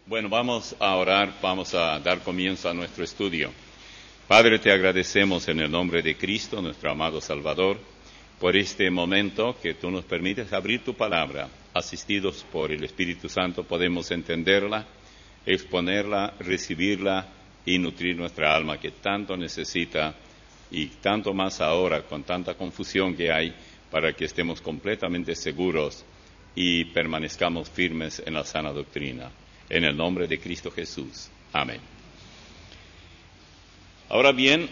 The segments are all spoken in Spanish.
Bueno, vamos a orar, vamos a dar comienzo a nuestro estudio. Padre, te agradecemos en el nombre de Cristo, nuestro amado Salvador, por este momento que tú nos permites abrir tu palabra. Asistidos por el Espíritu Santo podemos entenderla, exponerla, recibirla y nutrir nuestra alma que tanto necesita y tanto más ahora con tanta confusión que hay para que estemos completamente seguros y permanezcamos firmes en la sana doctrina. En el nombre de Cristo Jesús. Amén. Ahora bien,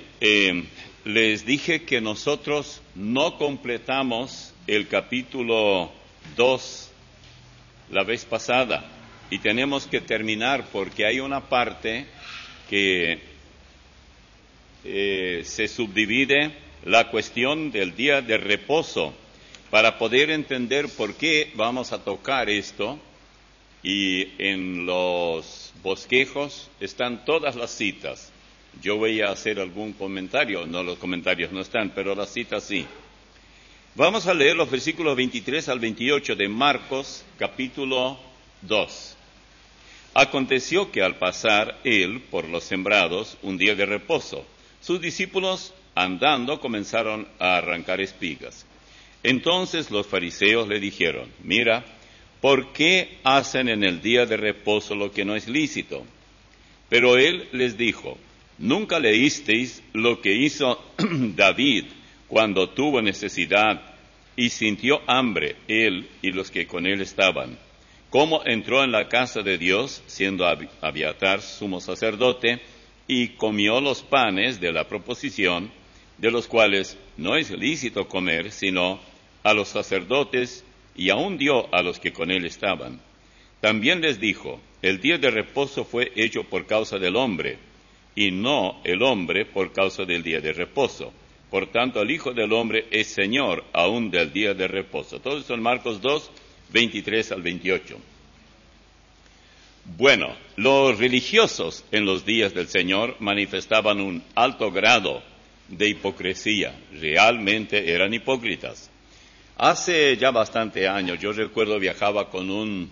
les dije que nosotros no completamos el capítulo 2 la vez pasada y tenemos que terminar porque hay una parte que se subdivide la cuestión del día de reposo. Para poder entender por qué vamos a tocar esto, y en los bosquejos están todas las citas. Yo voy a hacer algún comentario, no, los comentarios no están, pero las citas sí. Vamos a leer los versículos 23 al 28 de Marcos, capítulo 2. Aconteció que al pasar él por los sembrados un día de reposo, sus discípulos andando comenzaron a arrancar espigas. Entonces los fariseos le dijeron: mira, ¿por qué hacen en el día de reposo lo que no es lícito? Pero él les dijo: ¿nunca leísteis lo que hizo David cuando tuvo necesidad y sintió hambre, él y los que con él estaban? ¿Cómo entró en la casa de Dios, siendo Abiatar sumo sacerdote, y comió los panes de la proposición, de los cuales no es lícito comer, sino a los sacerdotes, y aún dio a los que con él estaban? También les dijo: el día de reposo fue hecho por causa del hombre, y no el hombre por causa del día de reposo. Por tanto, el Hijo del Hombre es Señor aún del día de reposo. Todo eso en Marcos 2, 23 al 28. Bueno, los religiosos en los días del Señor manifestaban un alto grado de hipocresía. Realmente eran hipócritas. Hace ya bastante años, yo recuerdo viajaba con un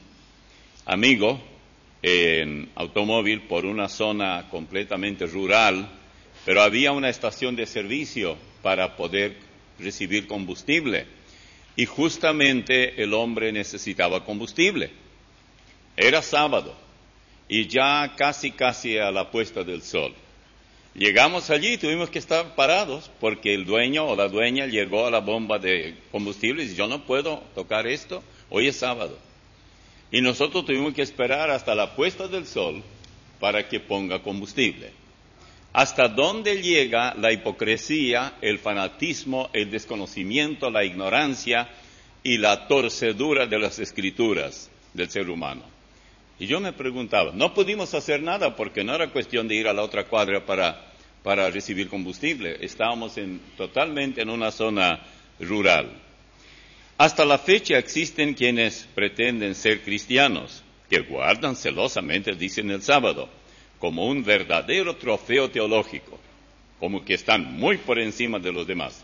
amigo en automóvil por una zona completamente rural, pero había una estación de servicio para poder recibir combustible. Y justamente el hombre necesitaba combustible. Era sábado y ya casi a la puesta del sol. Llegamos allí y tuvimos que estar parados porque el dueño o la dueña llegó a la bomba de combustible y dice: yo no puedo tocar esto, hoy es sábado. Y nosotros tuvimos que esperar hasta la puesta del sol para que ponga combustible. ¿Hasta dónde llega la hipocresía, el fanatismo, el desconocimiento, la ignorancia y la torcedura de las escrituras del ser humano? Y yo me preguntaba, no pudimos hacer nada porque no era cuestión de ir a la otra cuadra para recibir combustible. Estábamos totalmente en una zona rural. Hasta la fecha existen quienes pretenden ser cristianos, que guardan celosamente, dicen, el sábado, como un verdadero trofeo teológico, como que están muy por encima de los demás.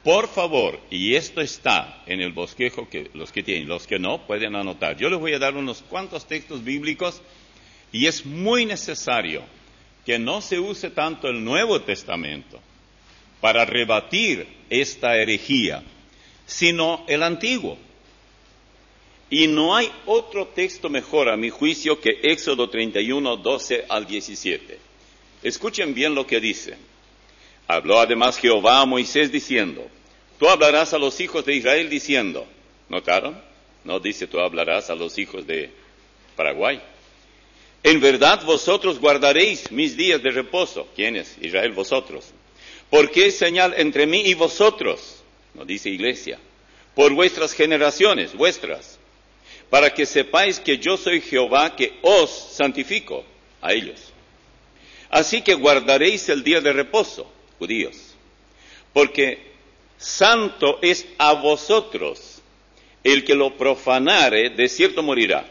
Por favor, y esto está en el bosquejo, que los que tienen, los que no, pueden anotar. Yo les voy a dar unos cuantos textos bíblicos y es muy necesario que no se use tanto el Nuevo Testamento para rebatir esta herejía, sino el Antiguo. Y no hay otro texto mejor, a mi juicio, que Éxodo 31, 12 al 17. Escuchen bien lo que dice. Habló además Jehová a Moisés diciendo: tú hablarás a los hijos de Israel diciendo. ¿Notaron? No dice tú hablarás a los hijos de Paraguay. En verdad vosotros guardaréis mis días de reposo. ¿Quiénes? Israel, vosotros. Porque es señal entre mí y vosotros. No dice iglesia. Por vuestras generaciones, vuestras. Para que sepáis que yo soy Jehová que os santifico a ellos. Así que guardaréis el día de reposo, judíos, porque santo es a vosotros. El que lo profanare, de cierto morirá.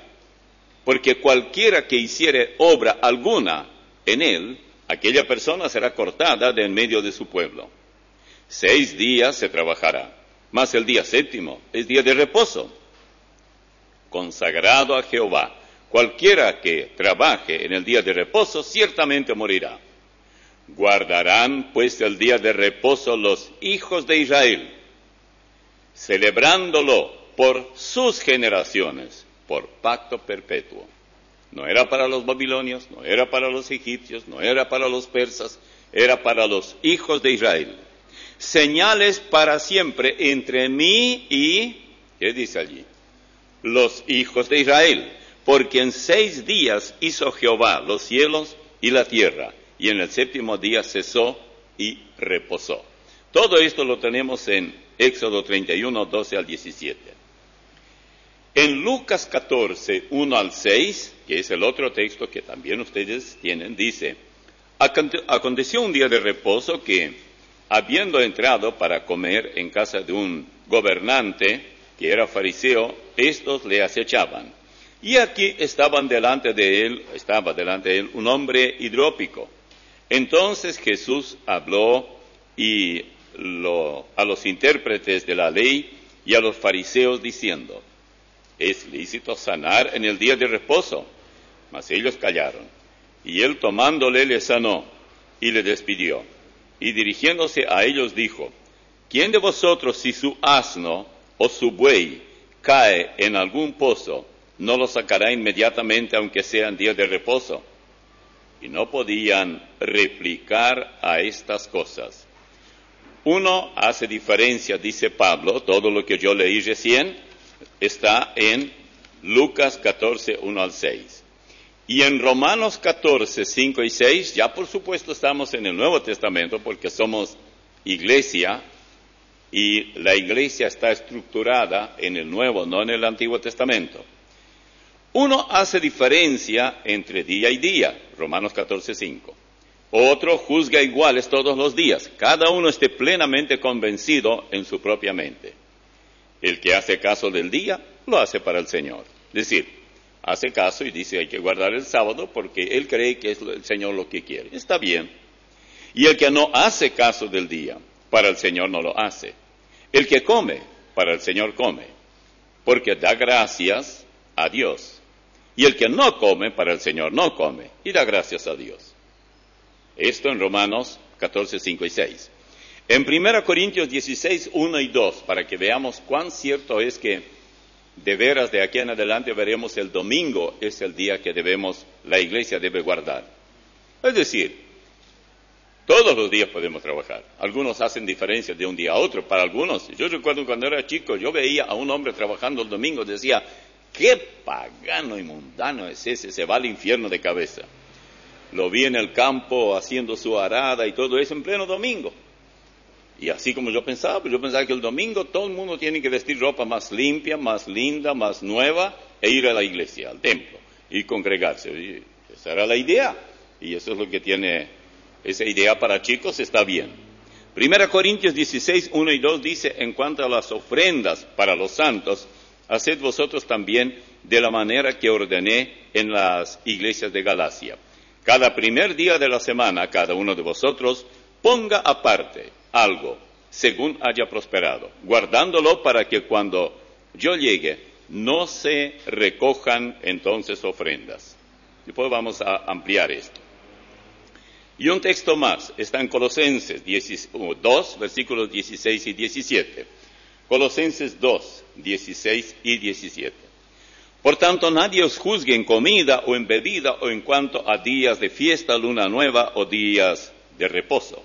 Porque cualquiera que hiciere obra alguna en él, aquella persona será cortada de en medio de su pueblo. 6 días se trabajará, mas el día 7º es día de reposo, consagrado a Jehová. cualquiera que trabaje en el día de reposo ciertamente morirá. Guardarán pues el día de reposo los hijos de Israel, celebrándolo por sus generaciones, por pacto perpetuo. No era para los babilonios, no era para los egipcios, no era para los persas, era para los hijos de Israel. Señales para siempre entre mí y, ¿qué dice allí? Los hijos de Israel, porque en 6 días hizo Jehová los cielos y la tierra, y en el 7º día cesó y reposó. Todo esto lo tenemos en Éxodo 31, 12 al 17. En Lucas 14, 1 al 6, que es el otro texto que también ustedes tienen, dice: aconteció un día de reposo que, habiendo entrado para comer en casa de un gobernante, que era fariseo, estos le acechaban. Y aquí estaba delante de él un hombre hidrópico. Entonces Jesús habló a los intérpretes de la ley y a los fariseos diciendo: ¿es lícito sanar en el día de reposo? Mas ellos callaron. Y él tomándole le sanó y le despidió. Y dirigiéndose a ellos dijo: ¿quién de vosotros, si su asno o su buey cae en algún pozo, no lo sacará inmediatamente aunque sea en día de reposo? Y no podían replicar a estas cosas. Uno hace diferencia, dice Pablo, todo lo que yo leí recién está en Lucas 14, 1 al 6. Y en Romanos 14, 5 y 6, ya por supuesto estamos en el Nuevo Testamento porque somos iglesia, y la iglesia está estructurada en el Nuevo, no en el Antiguo Testamento. Uno hace diferencia entre día y día, Romanos 14, 5. Otro juzga iguales todos los días, cada uno esté plenamente convencido en su propia mente. El que hace caso del día, lo hace para el Señor. Es decir, hace caso y dice hay que guardar el sábado porque él cree que es el Señor lo que quiere. Está bien. Y el que no hace caso del día, para el Señor no lo hace. El que come, para el Señor come, porque da gracias a Dios. Y el que no come, para el Señor no come, y da gracias a Dios. Esto en Romanos 14, 5 y 6. En 1 Corintios 16, 1 y 2, para que veamos cuán cierto es que de veras de aquí en adelante veremos el domingo es el día que la iglesia debe guardar. Es decir, todos los días podemos trabajar. Algunos hacen diferencia de un día a otro. Para algunos, yo recuerdo cuando era chico, yo veía a un hombre trabajando el domingo, decía: qué pagano y mundano es ese, se va al infierno de cabeza. Lo vi en el campo haciendo su arada y todo eso en pleno domingo. Y así como yo pensaba que el domingo todo el mundo tiene que vestir ropa más limpia, más linda, más nueva, e ir a la iglesia, al templo, y congregarse. Y esa era la idea, y eso es lo que tiene, esa idea para chicos está bien. 1 Corintios 16, 1 y 2 dice: en cuanto a las ofrendas para los santos, haced vosotros también de la manera que ordené en las iglesias de Galacia. Cada primer día de la semana, cada uno de vosotros ponga aparte algo, según haya prosperado, guardándolo para que cuando yo llegue, no se recojan entonces ofrendas. Después vamos a ampliar esto. Y un texto más, está en Colosenses 2, versículos 16 y 17. Colosenses 2, 16 y 17. Por tanto, nadie os juzgue en comida o en bebida o en cuanto a días de fiesta, luna nueva o días de reposo.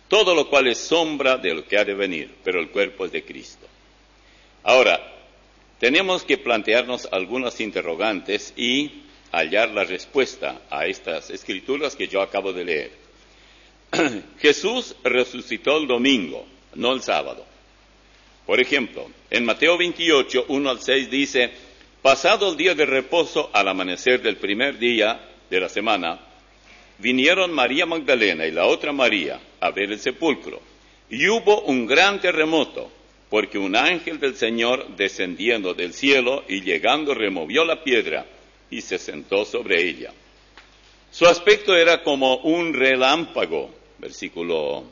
Todo lo cual es sombra de lo que ha de venir, pero el cuerpo es de Cristo. Ahora, tenemos que plantearnos algunas interrogantes y hallar la respuesta a estas escrituras que yo acabo de leer. Jesús resucitó el domingo, no el sábado. Por ejemplo, en Mateo 28, 1 al 6 dice: pasado el día de reposo, al amanecer del primer día de la semana, vinieron María Magdalena y la otra María a ver el sepulcro. Y hubo un gran terremoto, porque un ángel del Señor descendiendo del cielo y llegando removió la piedra y se sentó sobre ella. Su aspecto era como un relámpago, versículo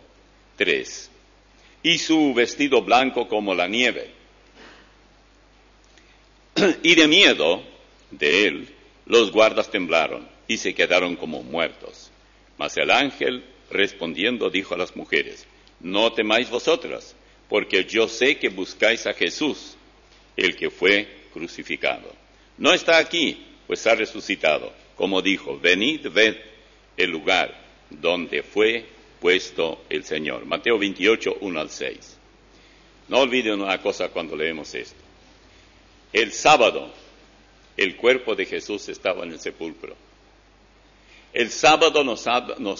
3, y su vestido blanco como la nieve. Y de miedo de él, Los guardas temblaron y se quedaron como muertos. Mas el ángel, respondiendo, dijo a las mujeres: no temáis vosotras, porque yo sé que buscáis a Jesús, el que fue crucificado. No está aquí, pues ha resucitado. Como dijo: venid, ved el lugar donde fue puesto el Señor. Mateo 28, 1 al 6. No olviden una cosa cuando leemos esto. El sábado, el cuerpo de Jesús estaba en el sepulcro. El sábado nos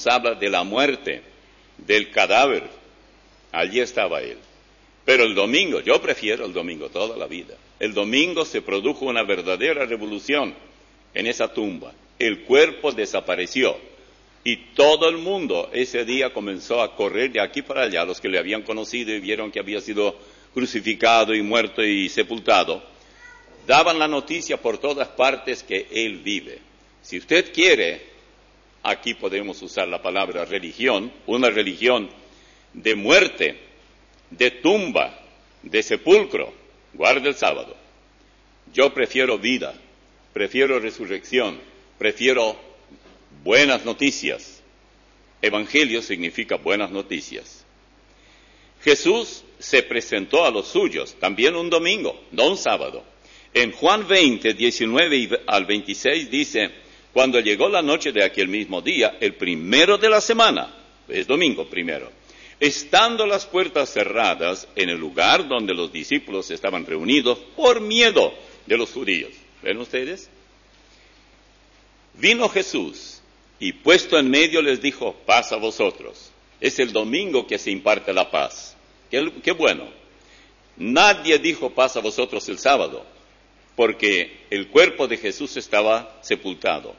habla de la muerte, del cadáver. Allí estaba Él. Pero el domingo, yo prefiero el domingo toda la vida. El domingo se produjo una verdadera revolución en esa tumba. El cuerpo desapareció y todo el mundo ese día comenzó a correr de aquí para allá. Los que le habían conocido y vieron que había sido crucificado y muerto y sepultado, daban la noticia por todas partes que Él vive. Si usted quiere, aquí podemos usar la palabra religión, una religión de muerte, de tumba, de sepulcro, guarde el sábado. Yo prefiero vida, prefiero resurrección, prefiero buenas noticias. Evangelio significa buenas noticias. Jesús se presentó a los suyos, también un domingo, no un sábado. En Juan 20, 19 al 26 dice: cuando llegó la noche de aquel mismo día, el primero de la semana, es domingo primero, estando las puertas cerradas en el lugar donde los discípulos estaban reunidos por miedo de los judíos. ¿Ven ustedes? Vino Jesús y puesto en medio les dijo: paz a vosotros. Es el domingo que se imparte la paz. Qué bueno. Nadie dijo paz a vosotros el sábado, porque el cuerpo de Jesús estaba sepultado.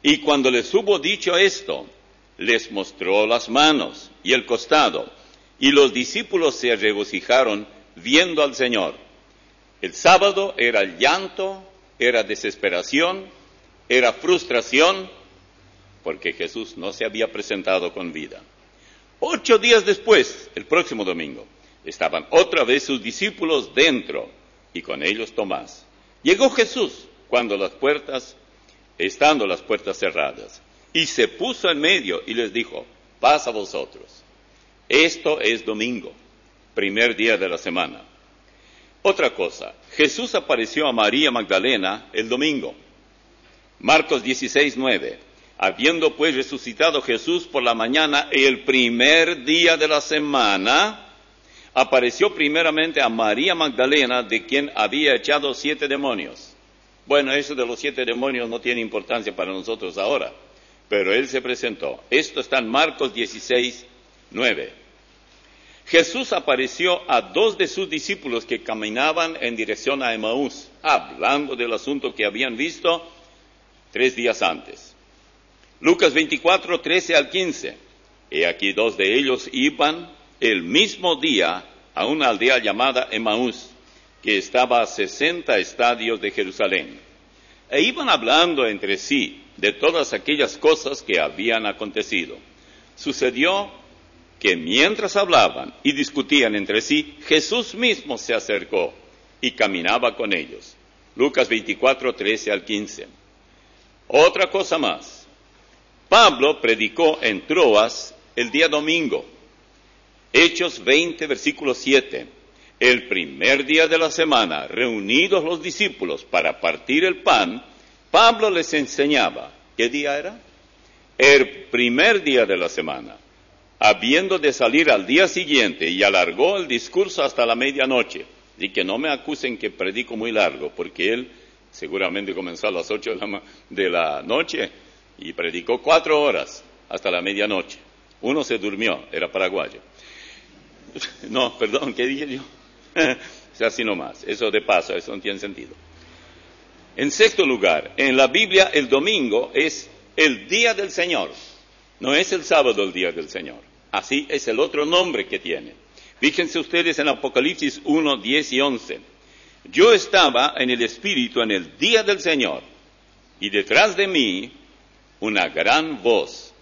Y cuando les hubo dicho esto, les mostró las manos y el costado, y los discípulos se regocijaron viendo al Señor. El sábado era llanto, era desesperación, era frustración, porque Jesús no se había presentado con vida. 8 días después, el próximo domingo, estaban otra vez sus discípulos dentro, y con ellos Tomás. Llegó Jesús estando las puertas cerradas, y se puso en medio y les dijo: paz a vosotros. Esto es domingo, primer día de la semana. Otra cosa, Jesús apareció a María Magdalena el domingo. Marcos 16, 9. Habiendo pues resucitado Jesús por la mañana, el primer día de la semana, apareció primeramente a María Magdalena, de quien había echado 7 demonios. Bueno, eso de los 7 demonios no tiene importancia para nosotros ahora, pero Él se presentó. Esto está en Marcos 16, 9. Jesús apareció a 2 de sus discípulos que caminaban en dirección a Emaús, hablando del asunto que habían visto 3 días antes. Lucas 24, 13 al 15. He aquí 2 de ellos iban el mismo día a una aldea llamada Emaús, que estaba a 60 estadios de Jerusalén. E iban hablando entre sí de todas aquellas cosas que habían acontecido. Sucedió que mientras hablaban y discutían entre sí, Jesús mismo se acercó y caminaba con ellos. Lucas 24, 13 al 15. Otra cosa más. Pablo predicó en Troas el día domingo. Hechos 20, versículo 7. El primer día de la semana, reunidos los discípulos para partir el pan, Pablo les enseñaba. ¿Qué día era? El primer día de la semana, habiendo de salir al día siguiente, y alargó el discurso hasta la medianoche. Y que no me acusen que predico muy largo, porque él seguramente comenzó a las 8 de la noche y predicó 4 horas hasta la medianoche. Uno se durmió, era paraguayo. No, perdón, ¿qué dije yo? O sea, así nomás, eso de paso, eso no tiene sentido. En sexto lugar, en la Biblia el domingo es el día del Señor, no es el sábado el día del Señor. Así es el otro nombre que tiene. Fíjense ustedes en Apocalipsis 1, 10 y 11. Yo estaba en el Espíritu en el día del Señor, y detrás de mí una gran voz.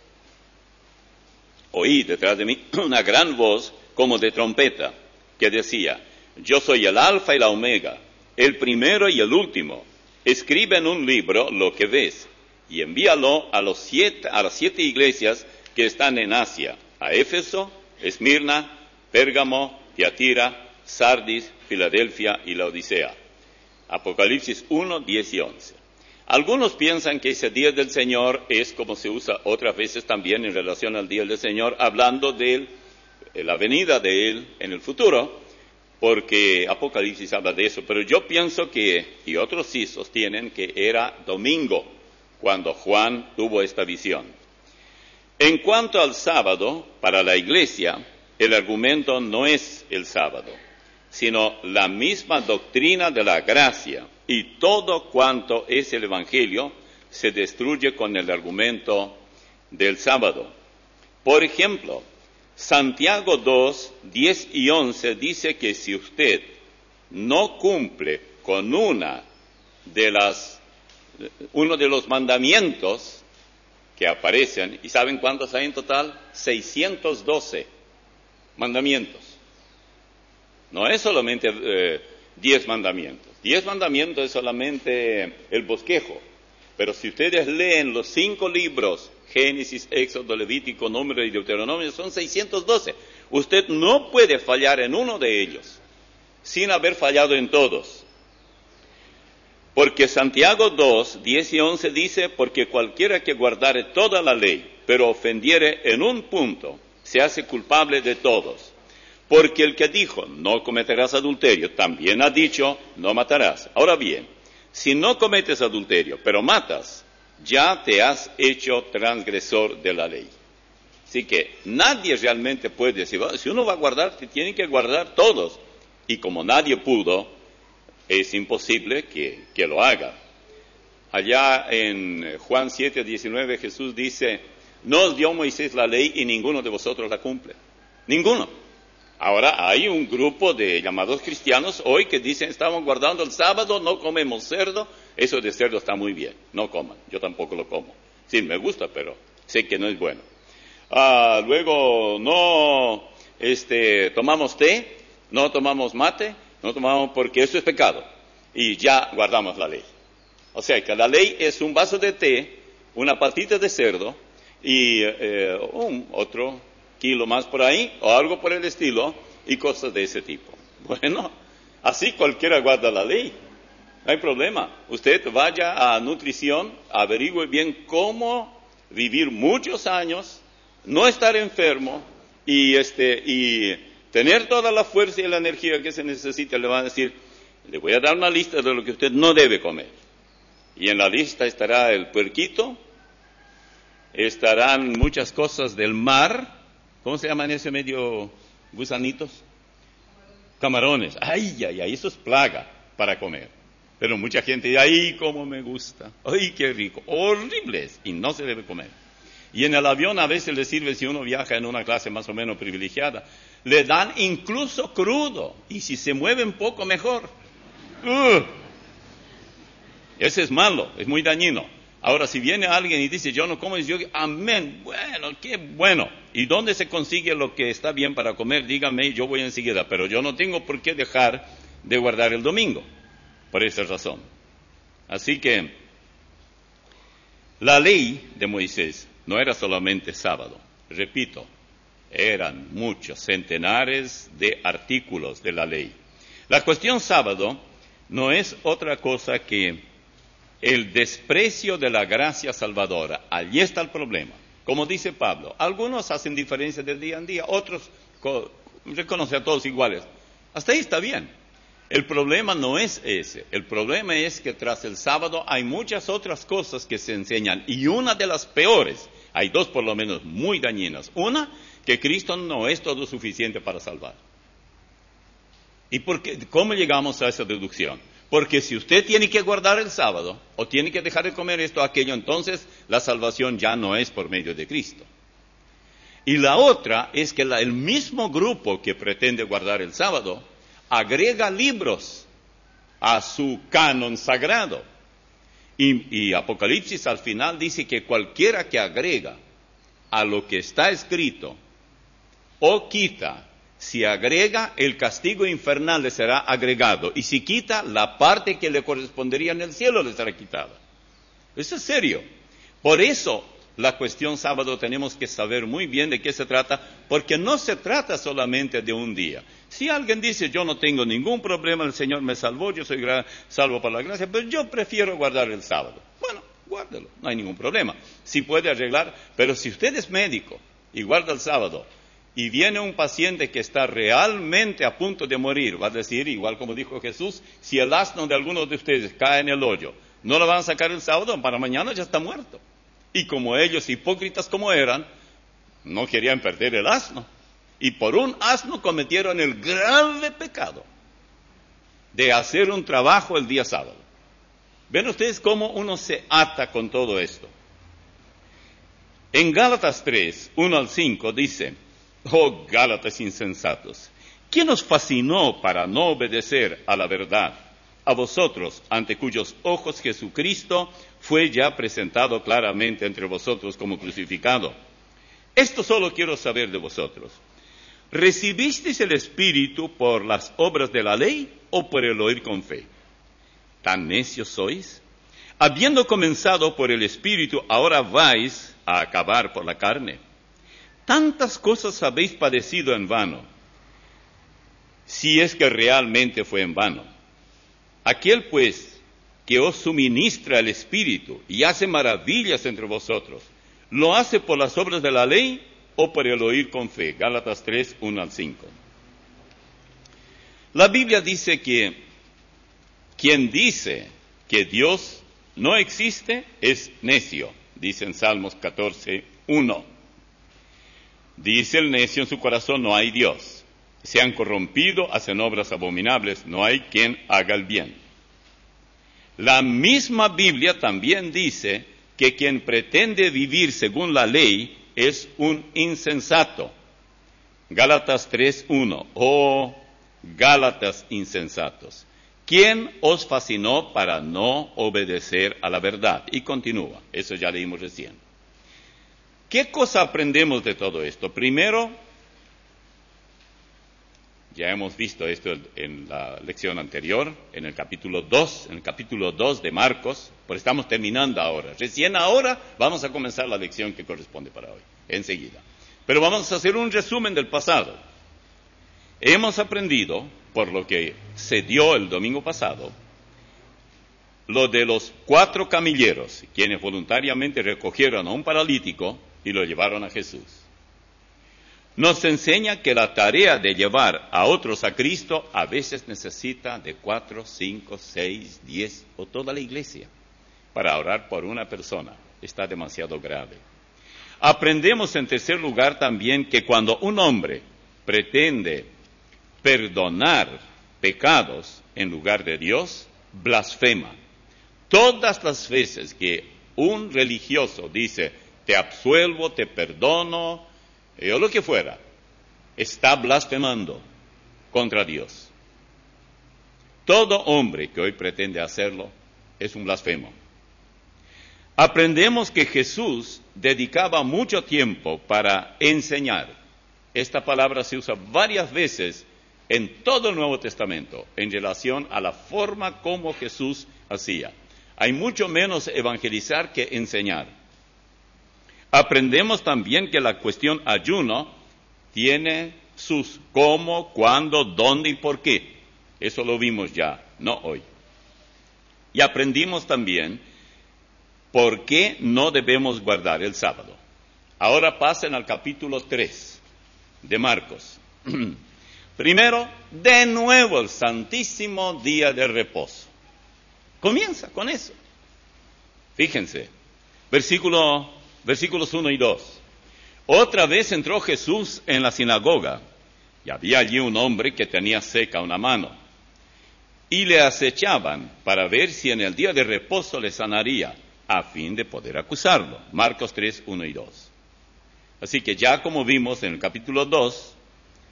Oí detrás de mí una gran voz como de trompeta, que decía: yo soy el Alfa y la Omega, el primero y el último. escribe en un libro lo que ves y envíalo a las 7 iglesias que están en Asia, a Éfeso, Esmirna, Pérgamo, Tiatira, Sardis, Filadelfia y Laodicea. Apocalipsis 1, 10 y 11. Algunos piensan que ese día del Señor es como se usa otras veces también en relación al día del Señor, hablando de la venida de Él en el futuro, porque Apocalipsis habla de eso. Pero yo pienso que, y otros sí sostienen, que era domingo cuando Juan tuvo esta visión. En cuanto al sábado, para la iglesia, el argumento no es el sábado, sino la misma doctrina de la gracia, y todo cuanto es el Evangelio se destruye con el argumento del sábado. Por ejemplo, Santiago 2, 10 y 11 dice que si usted no cumple con uno de los mandamientos que aparecen, ¿y saben cuántos hay en total? 612 mandamientos. No es solamente 10 mandamientos. 10 mandamientos es solamente el bosquejo. Pero si ustedes leen los 5 libros, Génesis, Éxodo, Levítico, Número y Deuteronomio, son 612. Usted no puede fallar en uno de ellos, sin haber fallado en todos. Porque Santiago 2, 10 y 11 dice, porque cualquiera que guardare toda la ley, pero ofendiere en un punto, se hace culpable de todos. Porque el que dijo, no cometerás adulterio, también ha dicho, no matarás. Ahora bien, si no cometes adulterio, pero matas, ya te has hecho transgresor de la ley. Así que nadie realmente puede decir, si uno va a guardar, tiene que guardar todos. Y como nadie pudo, es imposible que lo haga. Allá en Juan 7, 19, Jesús dice, no os dio Moisés la ley y ninguno de vosotros la cumple. Ninguno. Ahora hay un grupo de llamados cristianos hoy que dicen, estamos guardando el sábado, no comemos cerdo. Eso de cerdo está muy bien, no coman, yo tampoco lo como. Sí, me gusta, pero sé que no es bueno. Luego, no tomamos té, no tomamos mate, no tomamos porque eso es pecado. Y ya guardamos la ley. O sea que la ley es un vaso de té, una patita de cerdo y otro kilo más por ahí, o algo por el estilo, y cosas de ese tipo. Bueno, así cualquiera guarda la ley, no hay problema. Usted vaya a nutrición, averigüe bien cómo vivir muchos años, no estar enfermo, y tener toda la fuerza y la energía que se necesita. Le van a decir, le voy a dar una lista de lo que usted no debe comer. Y en la lista estará el puerquito, estarán muchas cosas del mar. ¿Cómo se llaman ese medio gusanitos? Camarones. Ay, eso es plaga para comer. Pero mucha gente dice, ay, cómo me gusta. Ay, qué rico. Horribles. Y no se debe comer. Y en el avión a veces le sirve, si uno viaja en una clase más o menos privilegiada, le dan incluso crudo. Y si se mueve un poco, mejor. Ese es malo, es muy dañino. Ahora, si viene alguien y dice, yo no como, yo, amén, bueno, qué bueno. ¿Y dónde se consigue lo que está bien para comer? Dígame, yo voy enseguida. Pero yo no tengo por qué dejar de guardar el domingo, por esa razón. Así que, la ley de Moisés no era solamente sábado. Repito, eran muchos, centenares de artículos de la ley. La cuestión sábado no es otra cosa que el desprecio de la gracia salvadora. Allí está el problema. Como dice Pablo, algunos hacen diferencia de día en día, otros reconocen a todos iguales. Hasta ahí está bien. El problema no es ese. El problema es que tras el sábado hay muchas otras cosas que se enseñan. Y una de las peores, hay dos por lo menos muy dañinas. Una, que Cristo no es todo suficiente para salvar. ¿Y cómo llegamos a esa deducción? Porque si usted tiene que guardar el sábado, o tiene que dejar de comer esto o aquello, entonces la salvación ya no es por medio de Cristo. Y la otra es que el mismo grupo que pretende guardar el sábado, agrega libros a su canon sagrado. Y Apocalipsis al final dice que cualquiera que agrega a lo que está escrito, o quita, Si agrega, el castigo infernal le será agregado. Y si quita, la parte que le correspondería en el cielo le será quitada. Eso es serio. Por eso, la cuestión sábado tenemos que saber muy bien de qué se trata, porque no se trata solamente de un día. Si alguien dice, yo no tengo ningún problema, el Señor me salvó, yo soy salvo por la gracia, pero yo prefiero guardar el sábado. Bueno, guárdelo, no hay ningún problema. Si puede arreglar, pero si usted es médico y guarda el sábado, y viene un paciente que está realmente a punto de morir, va a decir, igual como dijo Jesús, si el asno de alguno de ustedes cae en el hoyo, no lo van a sacar el sábado, para mañana ya está muerto. Y como ellos, hipócritas como eran, no querían perder el asno. Y por un asno cometieron el grave pecado de hacer un trabajo el día sábado. ¿Ven ustedes cómo uno se ata con todo esto? En Gálatas 3, 1 al 5 dice, oh Gálatas insensatos, ¿quién os fascinó para no obedecer a la verdad? A vosotros, ante cuyos ojos Jesucristo fue ya presentado claramente entre vosotros como crucificado. Esto solo quiero saber de vosotros. ¿Recibisteis el Espíritu por las obras de la ley o por el oír con fe? ¿Tan necios sois? Habiendo comenzado por el Espíritu, ahora vais a acabar por la carne. Tantas cosas habéis padecido en vano, si es que realmente fue en vano. Aquel, pues, que os suministra el Espíritu y hace maravillas entre vosotros, ¿lo hace por las obras de la ley o por el oír con fe? Gálatas 3, 1 al 5. La Biblia dice que quien dice que Dios no existe es necio, dice en Salmos 14, 1. Dice el necio en su corazón, no hay Dios. Se han corrompido, hacen obras abominables, no hay quien haga el bien. La misma Biblia también dice que quien pretende vivir según la ley es un insensato. Gálatas 3:1. Oh, Gálatas insensatos, ¿quién os fascinó para no obedecer a la verdad? Y continúa, eso ya leímos recién. ¿Qué cosa aprendemos de todo esto? Primero, ya hemos visto esto en la lección anterior, en el capítulo 2 de Marcos, pero estamos terminando ahora. Recién ahora vamos a comenzar la lección que corresponde para hoy, enseguida. Pero vamos a hacer un resumen del pasado. Hemos aprendido, por lo que se dio el domingo pasado, lo de los 4 camilleros, quienes voluntariamente recogieron a un paralítico y lo llevaron a Jesús. Nos enseña que la tarea de llevar a otros a Cristo a veces necesita de 4, 5, 6, 10 o toda la iglesia para orar por una persona. Está demasiado grave. Aprendemos en tercer lugar también que cuando un hombre pretende perdonar pecados en lugar de Dios, blasfema. Todas las veces que un religioso dice, te absuelvo, te perdono, o lo que fuera, está blasfemando contra Dios. Todo hombre que hoy pretende hacerlo es un blasfemo. Aprendemos que Jesús dedicaba mucho tiempo para enseñar. Esta palabra se usa varias veces en todo el Nuevo Testamento en relación a la forma como Jesús hacía. Hay mucho menos evangelizar que enseñar. Aprendemos también que la cuestión ayuno tiene sus cómo, cuándo, dónde y por qué. Eso lo vimos ya, no hoy. Y aprendimos también por qué no debemos guardar el sábado. Ahora pasen al capítulo 3 de Marcos. Primero, de nuevo el santísimo día de reposo. Comienza con eso. Fíjense, versículos 1 y 2. Otra vez entró Jesús en la sinagoga, y había allí un hombre que tenía seca una mano, y le acechaban para ver si en el día de reposo le sanaría, a fin de poder acusarlo. Marcos 3, 1 y 2. Así que ya como vimos en el capítulo 2,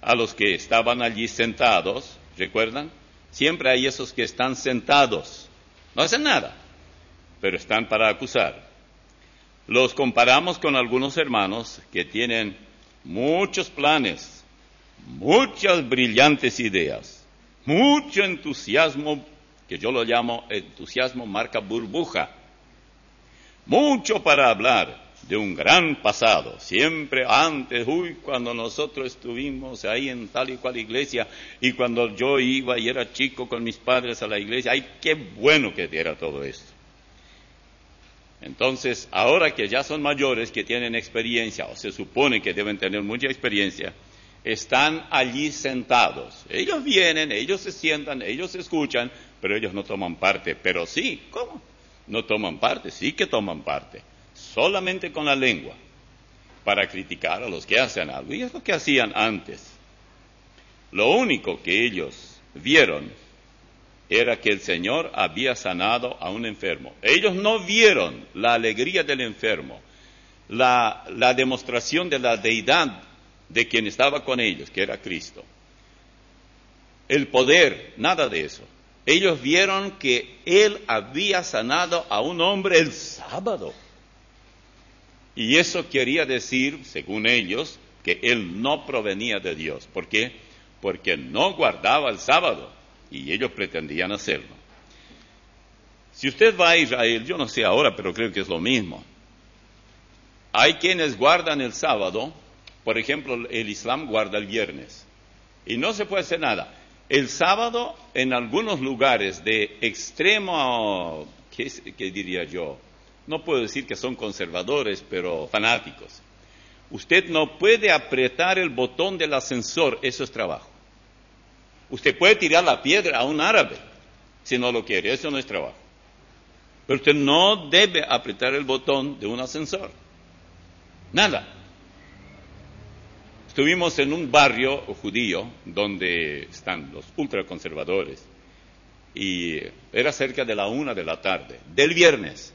a los que estaban allí sentados, ¿recuerdan? Siempre hay esos que están sentados, no hacen nada, pero están para acusar. Los comparamos con algunos hermanos que tienen muchos planes muchas brillantes ideas, mucho entusiasmo, que yo lo llamo entusiasmo marca burbuja, mucho para hablar de un gran pasado, siempre antes, cuando nosotros estuvimos ahí en tal y cual iglesia, y cuando yo iba y era chico con mis padres a la iglesia, qué bueno que era todo esto. Entonces, ahora que ya son mayores, que tienen experiencia, o se supone que deben tener mucha experiencia, están allí sentados. Ellos vienen, ellos se sientan, ellos escuchan, pero ellos no toman parte. Pero sí, ¿cómo? No toman parte, sí que toman parte. Solamente con la lengua, para criticar a los que hacen algo. Y es lo que hacían antes. Lo único que ellos vieron era que el Señor había sanado a un enfermo. Ellos no vieron la alegría del enfermo, la demostración de la deidad de quien estaba con ellos, que era Cristo. El poder, nada de eso. Ellos vieron que Él había sanado a un hombre el sábado. Y eso quería decir, según ellos, que Él no provenía de Dios. ¿Por qué? Porque no guardaba el sábado. Y ellos pretendían hacerlo. Si usted va a Israel, yo no sé ahora, pero creo que es lo mismo. Hay quienes guardan el sábado, por ejemplo, el Islam guarda el viernes. Y no se puede hacer nada. El sábado, en algunos lugares de extremo, ¿qué diría yo? No puedo decir que son conservadores, pero fanáticos. Usted no puede apretar el botón del ascensor, eso es trabajo. Usted puede tirar la piedra a un árabe, si no lo quiere, eso no es trabajo. Pero usted no debe apretar el botón de un ascensor. Nada. Estuvimos en un barrio judío donde están los ultraconservadores y era cerca de la 1 de la tarde, del viernes.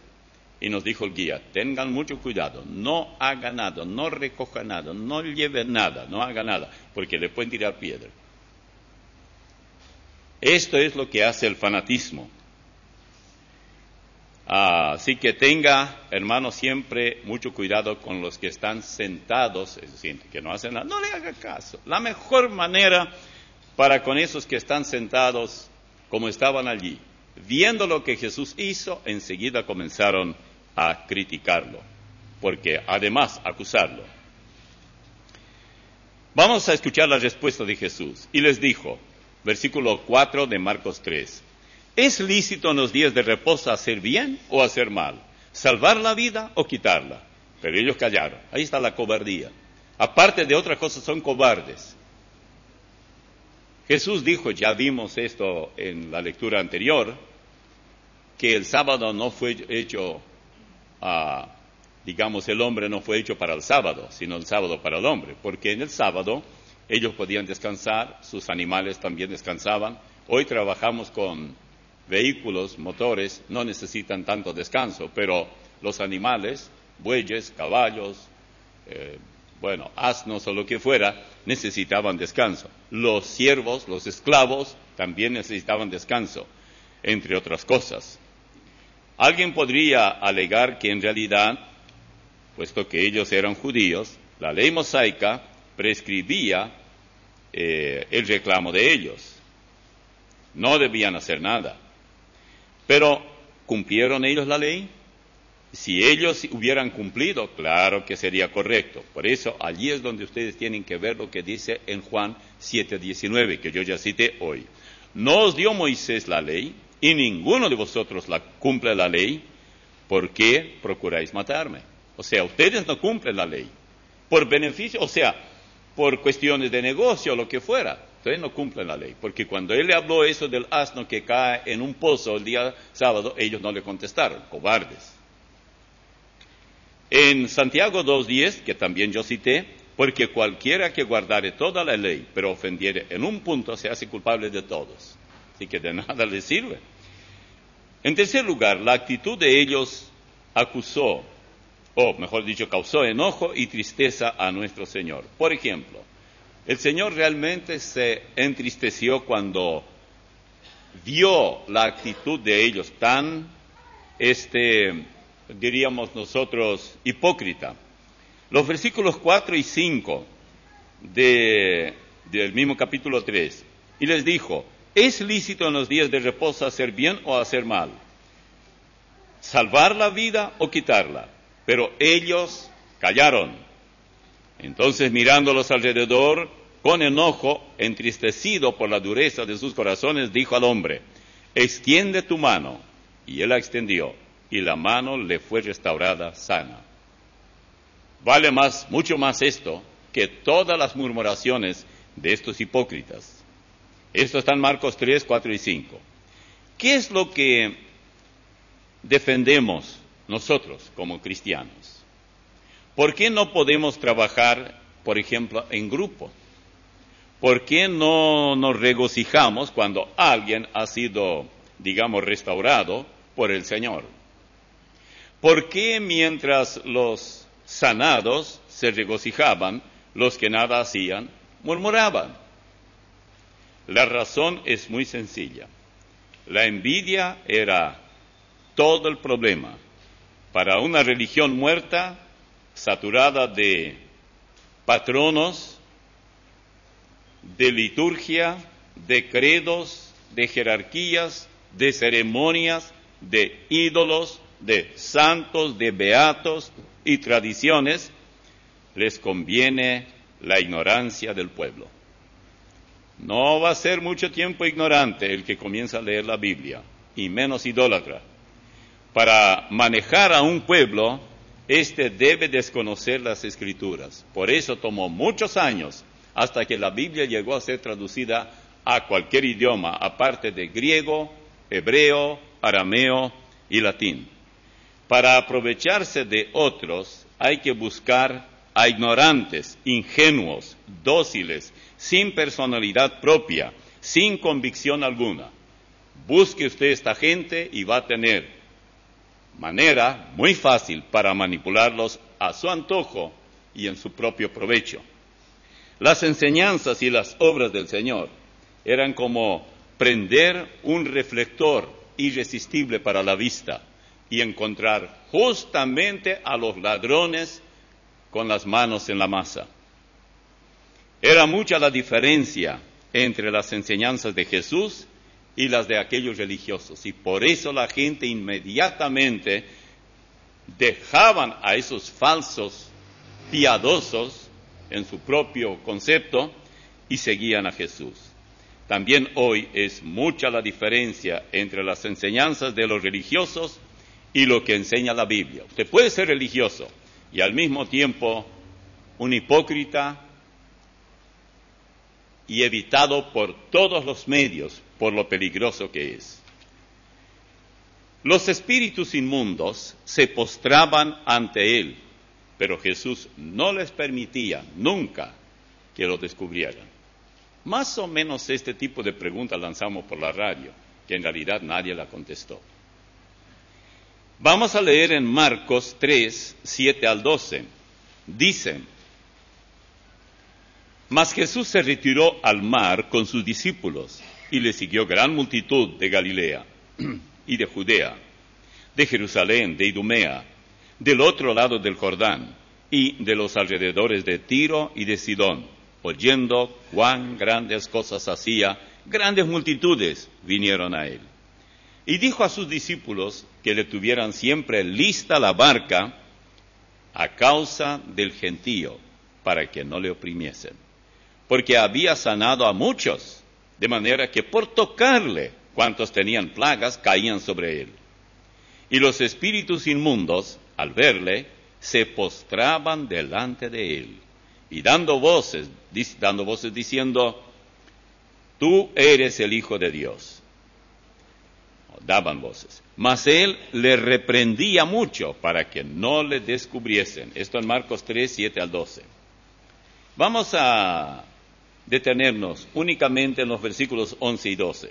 Y nos dijo el guía, tengan mucho cuidado, no haga nada, no recoja nada, no lleve nada, no haga nada, porque le pueden tirar piedra. Esto es lo que hace el fanatismo. Así que tenga, hermano, siempre mucho cuidado con los que están sentados, es decir, que no hacen nada. No le haga caso. La mejor manera para con esos que están sentados, como estaban allí, viendo lo que Jesús hizo, enseguida comenzaron a criticarlo, porque además acusarlo. Vamos a escuchar la respuesta de Jesús. Y les dijo, versículo 4 de Marcos 3, ¿es lícito en los días de reposo hacer bien o hacer mal? ¿Salvar la vida o quitarla? Pero ellos callaron. Ahí está la cobardía. Aparte de otras cosas, son cobardes. Jesús dijo, ya vimos esto en la lectura anterior, que el sábado no fue hecho, el hombre no fue hecho para el sábado, sino el sábado para el hombre, porque en el sábado ellos podían descansar, sus animales también descansaban. Hoy trabajamos con vehículos, motores, no necesitan tanto descanso, pero los animales, bueyes, caballos, asnos o lo que fuera, necesitaban descanso. Los siervos, los esclavos, también necesitaban descanso, entre otras cosas. Alguien podría alegar que en realidad, puesto que ellos eran judíos, la ley mosaica prescribía el reclamo de ellos. No debían hacer nada. Pero, ¿cumplieron ellos la ley? Si ellos hubieran cumplido, claro que sería correcto. Por eso, allí es donde ustedes tienen que ver lo que dice en Juan 7:19, que yo ya cité hoy. No os dio Moisés la ley, y ninguno de vosotros cumple la ley, ¿por qué procuráis matarme? O sea, ustedes no cumplen la ley. Por beneficio, o sea, por cuestiones de negocio o lo que fuera. Ustedes no cumplen la ley. Porque cuando él le habló eso del asno que cae en un pozo el día sábado, ellos no le contestaron, cobardes. En Santiago 2:10, que también yo cité, porque cualquiera que guardare toda la ley, pero ofendiere en un punto, se hace culpable de todos. Así que de nada les sirve. En tercer lugar, la actitud de ellos acusó, o mejor dicho, causó enojo y tristeza a nuestro Señor. Por ejemplo, el Señor realmente se entristeció cuando vio la actitud de ellos tan, diríamos nosotros, hipócrita. Los versículos 4 y 5 de del mismo capítulo 3. Y les dijo, ¿es lícito en los días de reposo hacer bien o hacer mal? ¿Salvar la vida o quitarla? Pero ellos callaron. Entonces, mirándolos alrededor, con enojo, entristecido por la dureza de sus corazones, dijo al hombre, extiende tu mano. Y él la extendió, y la mano le fue restaurada sana. Vale mucho más esto que todas las murmuraciones de estos hipócritas. Esto está en Marcos 3, 4 y 5. ¿Qué es lo que defendemos nosotros como cristianos? ¿Por qué no podemos trabajar, por ejemplo, en grupo? ¿Por qué no nos regocijamos cuando alguien ha sido, digamos, restaurado por el Señor? ¿Por qué mientras los sanados se regocijaban, los que nada hacían murmuraban? La razón es muy sencilla. La envidia era todo el problema para una religión muerta, saturada de patronos, de liturgia, de credos, de jerarquías, de ceremonias, de ídolos, de santos, de beatos y tradiciones. Les conviene la ignorancia del pueblo. No va a ser mucho tiempo ignorante el que comienza a leer la Biblia, y menos idólatra. Para manejar a un pueblo, éste debe desconocer las Escrituras. Por eso tomó muchos años hasta que la Biblia llegó a ser traducida a cualquier idioma, aparte de griego, hebreo, arameo y latín. Para aprovecharse de otros, hay que buscar a ignorantes, ingenuos, dóciles, sin personalidad propia, sin convicción alguna. Busque usted esta gente y va a tener manera muy fácil para manipularlos a su antojo y en su propio provecho. Las enseñanzas y las obras del Señor eran como prender un reflector irresistible para la vista y encontrar justamente a los ladrones con las manos en la masa. Era mucha la diferencia entre las enseñanzas de Jesús y las de aquellos religiosos, y por eso la gente inmediatamente dejaban a esos falsos piadosos en su propio concepto y seguían a Jesús. También hoy es mucha la diferencia entre las enseñanzas de los religiosos y lo que enseña la Biblia. Usted puede ser religioso y al mismo tiempo un hipócrita y evitado por todos los medios por lo peligroso que es. Los espíritus inmundos se postraban ante él, pero Jesús no les permitía nunca que lo descubrieran. Más o menos este tipo de preguntas lanzamos por la radio, que en realidad nadie la contestó. Vamos a leer en Marcos 3, 7 al 12. Dice, mas Jesús se retiró al mar con sus discípulos y le siguió gran multitud de Galilea y de Judea, de Jerusalén, de Idumea, del otro lado del Jordán y de los alrededores de Tiro y de Sidón. Oyendo cuán grandes cosas hacía, grandes multitudes vinieron a él. Y dijo a sus discípulos que le tuvieran siempre lista la barca a causa del gentío, para que no le oprimiesen. Porque había sanado a muchos, de manera que por tocarle, cuantos tenían plagas, caían sobre él. Y los espíritus inmundos, al verle, se postraban delante de él, y dando voces diciendo, tú eres el Hijo de Dios. Daban voces. Mas él le reprendía mucho para que no le descubriesen. Esto en Marcos 3, 7 al 12. Vamos a detenernos únicamente en los versículos 11 y 12.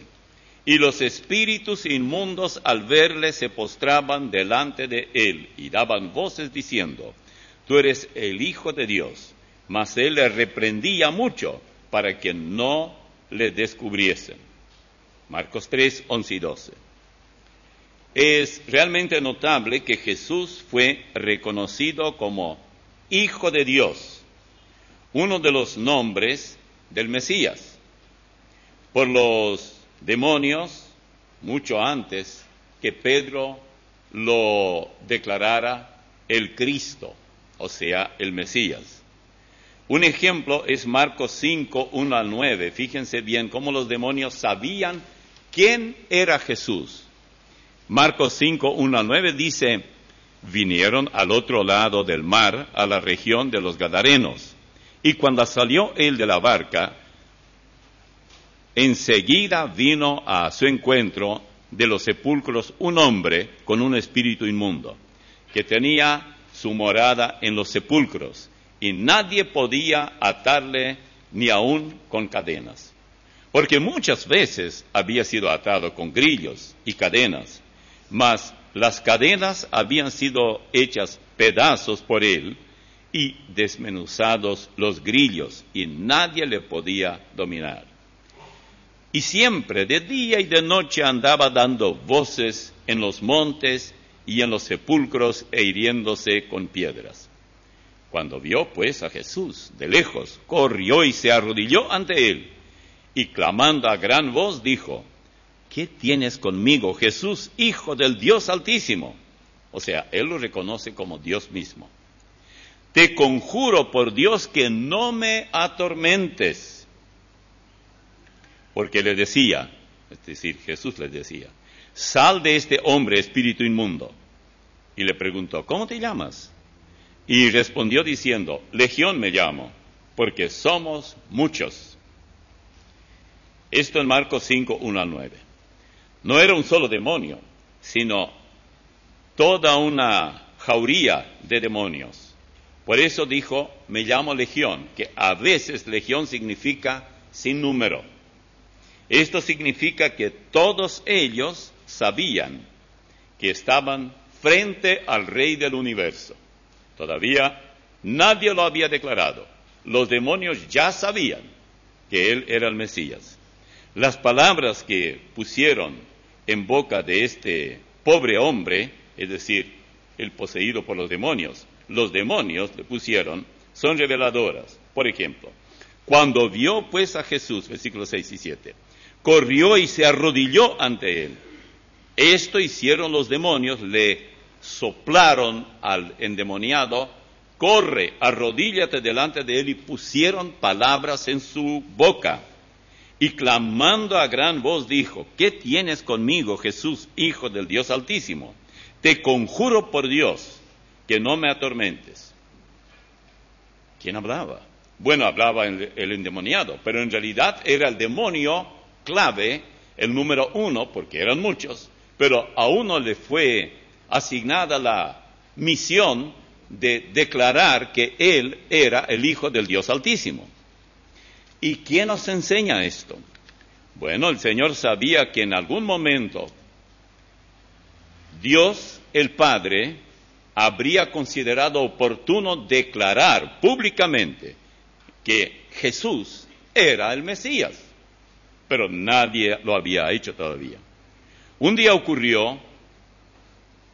Y los espíritus inmundos al verle se postraban delante de él y daban voces diciendo, tú eres el Hijo de Dios. Mas él le reprendía mucho para que no le descubriesen. Marcos 3, 11 y 12. Es realmente notable que Jesús fue reconocido como Hijo de Dios, uno de los nombres del Mesías por los demonios mucho antes que Pedro lo declarara el Cristo, o sea, el Mesías. Un ejemplo es Marcos 5, 1 al 9. Fíjense bien cómo los demonios sabían quién era Jesús. Marcos 5, 1 al 9 dice: vinieron al otro lado del mar, a la región de los Gadarenos, y cuando salió él de la barca, enseguida vino a su encuentro de los sepulcros un hombre con un espíritu inmundo, que tenía su morada en los sepulcros, y nadie podía atarle ni aun con cadenas, porque muchas veces había sido atado con grillos y cadenas, mas las cadenas habían sido hechas pedazos por él y desmenuzados los grillos, y nadie le podía dominar. Y siempre, de día y de noche, andaba dando voces en los montes y en los sepulcros e hiriéndose con piedras. Cuando vio pues a Jesús de lejos, corrió y se arrodilló ante él, y clamando a gran voz dijo: ¿qué tienes conmigo, Jesús, Hijo del Dios Altísimo? O sea, él lo reconoce como Dios mismo. Te conjuro por Dios que no me atormentes. Porque le decía, es decir, Jesús le decía: sal de este hombre, espíritu inmundo. Y le preguntó: ¿cómo te llamas? Y respondió diciendo: Legión me llamo, porque somos muchos. Esto en Marcos 5, 1 al 9. No era un solo demonio, sino toda una jauría de demonios. Por eso dijo: me llamo Legión, que a veces legión significa sin número. Esto significa que todos ellos sabían que estaban frente al Rey del universo. Todavía nadie lo había declarado. Los demonios ya sabían que él era el Mesías. Las palabras que pusieron en boca de este pobre hombre, es decir, el poseído por los demonios le pusieron, son reveladoras. Por ejemplo, cuando vio pues a Jesús, versículos 6 y 7, corrió y se arrodilló ante él. Esto hicieron los demonios, le soplaron al endemoniado: corre, arrodíllate delante de él, y pusieron palabras en su boca. Y clamando a gran voz dijo: ¿qué tienes conmigo, Jesús, Hijo del Dios Altísimo? Te conjuro por Dios que no me atormentes. ¿Quién hablaba? Bueno, hablaba el endemoniado, pero en realidad era el demonio clave, el número 1, porque eran muchos, pero a uno le fue asignada la misión de declarar que él era el Hijo del Dios Altísimo. ¿Y quién nos enseña esto? Bueno, el Señor sabía que en algún momento Dios, el Padre, habría considerado oportuno declarar públicamente que Jesús era el Mesías, pero nadie lo había hecho todavía. Un día ocurrió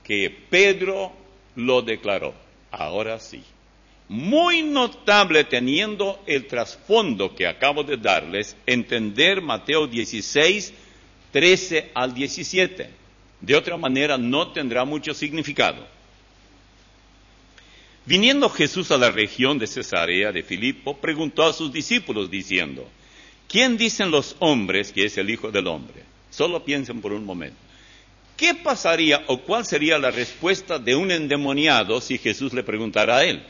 que Pedro lo declaró. Ahora sí. Muy notable, teniendo el trasfondo que acabo de darles, entender Mateo 16, 13 al 17. De otra manera no tendrá mucho significado. Viniendo Jesús a la región de Cesarea de Filipo, preguntó a sus discípulos diciendo: ¿quién dicen los hombres que es el Hijo del Hombre? Solo piensen por un momento. ¿Qué pasaría o cuál sería la respuesta de un endemoniado si Jesús le preguntara a él?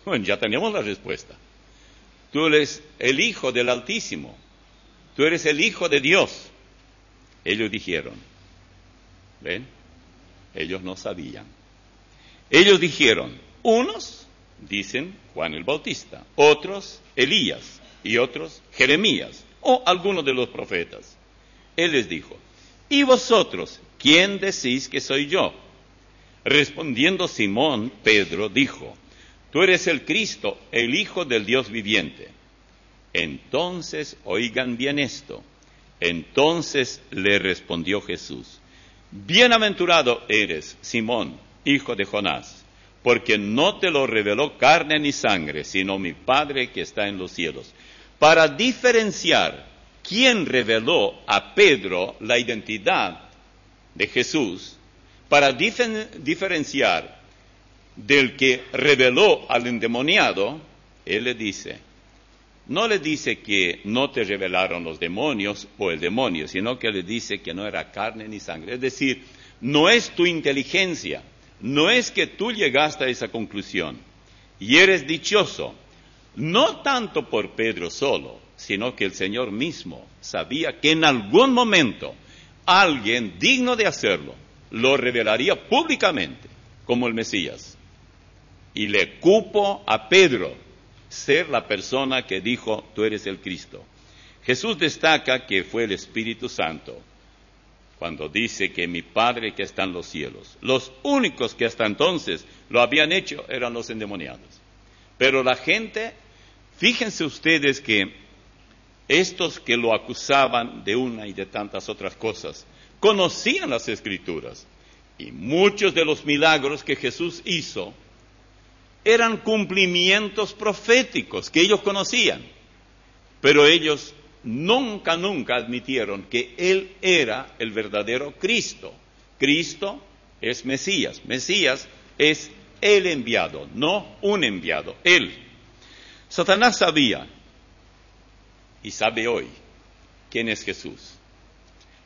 Bueno, ya tenemos la respuesta. Tú eres el Hijo del Altísimo. Tú eres el Hijo de Dios. Ellos dijeron, ¿ven? Ellos no sabían. Ellos dijeron, unos dicen Juan el Bautista, otros Elías y otros Jeremías o alguno de los profetas. Él les dijo, ¿y vosotros quién decís que soy yo? Respondiendo Simón, Pedro dijo, tú eres el Cristo, el Hijo del Dios viviente. Entonces, oigan bien esto, entonces le respondió Jesús, bienaventurado eres, Simón, hijo de Jonás, porque no te lo reveló carne ni sangre, sino mi Padre que está en los cielos. para diferenciar quién reveló a Pedro la identidad de Jesús, para diferenciar del que reveló al endemoniado, él le dice, no le dice que no te revelaron los demonios o el demonio, sino que le dice que no era carne ni sangre. Es decir, no es tu inteligencia, no es que tú llegaste a esa conclusión. Y eres dichoso, no tanto por Pedro solo, sino que el Señor mismo sabía que en algún momento alguien digno de hacerlo lo revelaría públicamente como el Mesías. Y le cupo a Pedro ser la persona que dijo, tú eres el Cristo. Jesús destaca que fue el Espíritu Santo cuando dice que mi Padre que está en los cielos. Los únicos que hasta entonces lo habían hecho eran los endemoniados. Pero la gente, fíjense ustedes que estos que lo acusaban de una y de tantas otras cosas, conocían las Escrituras. Y muchos de los milagros que Jesús hizo eran cumplimientos proféticos que ellos conocían. Pero ellos nunca admitieron que Él era el verdadero Cristo. Cristo es Mesías. Mesías es el enviado, no un enviado, Él. Satanás sabía, y sabe hoy, quién es Jesús.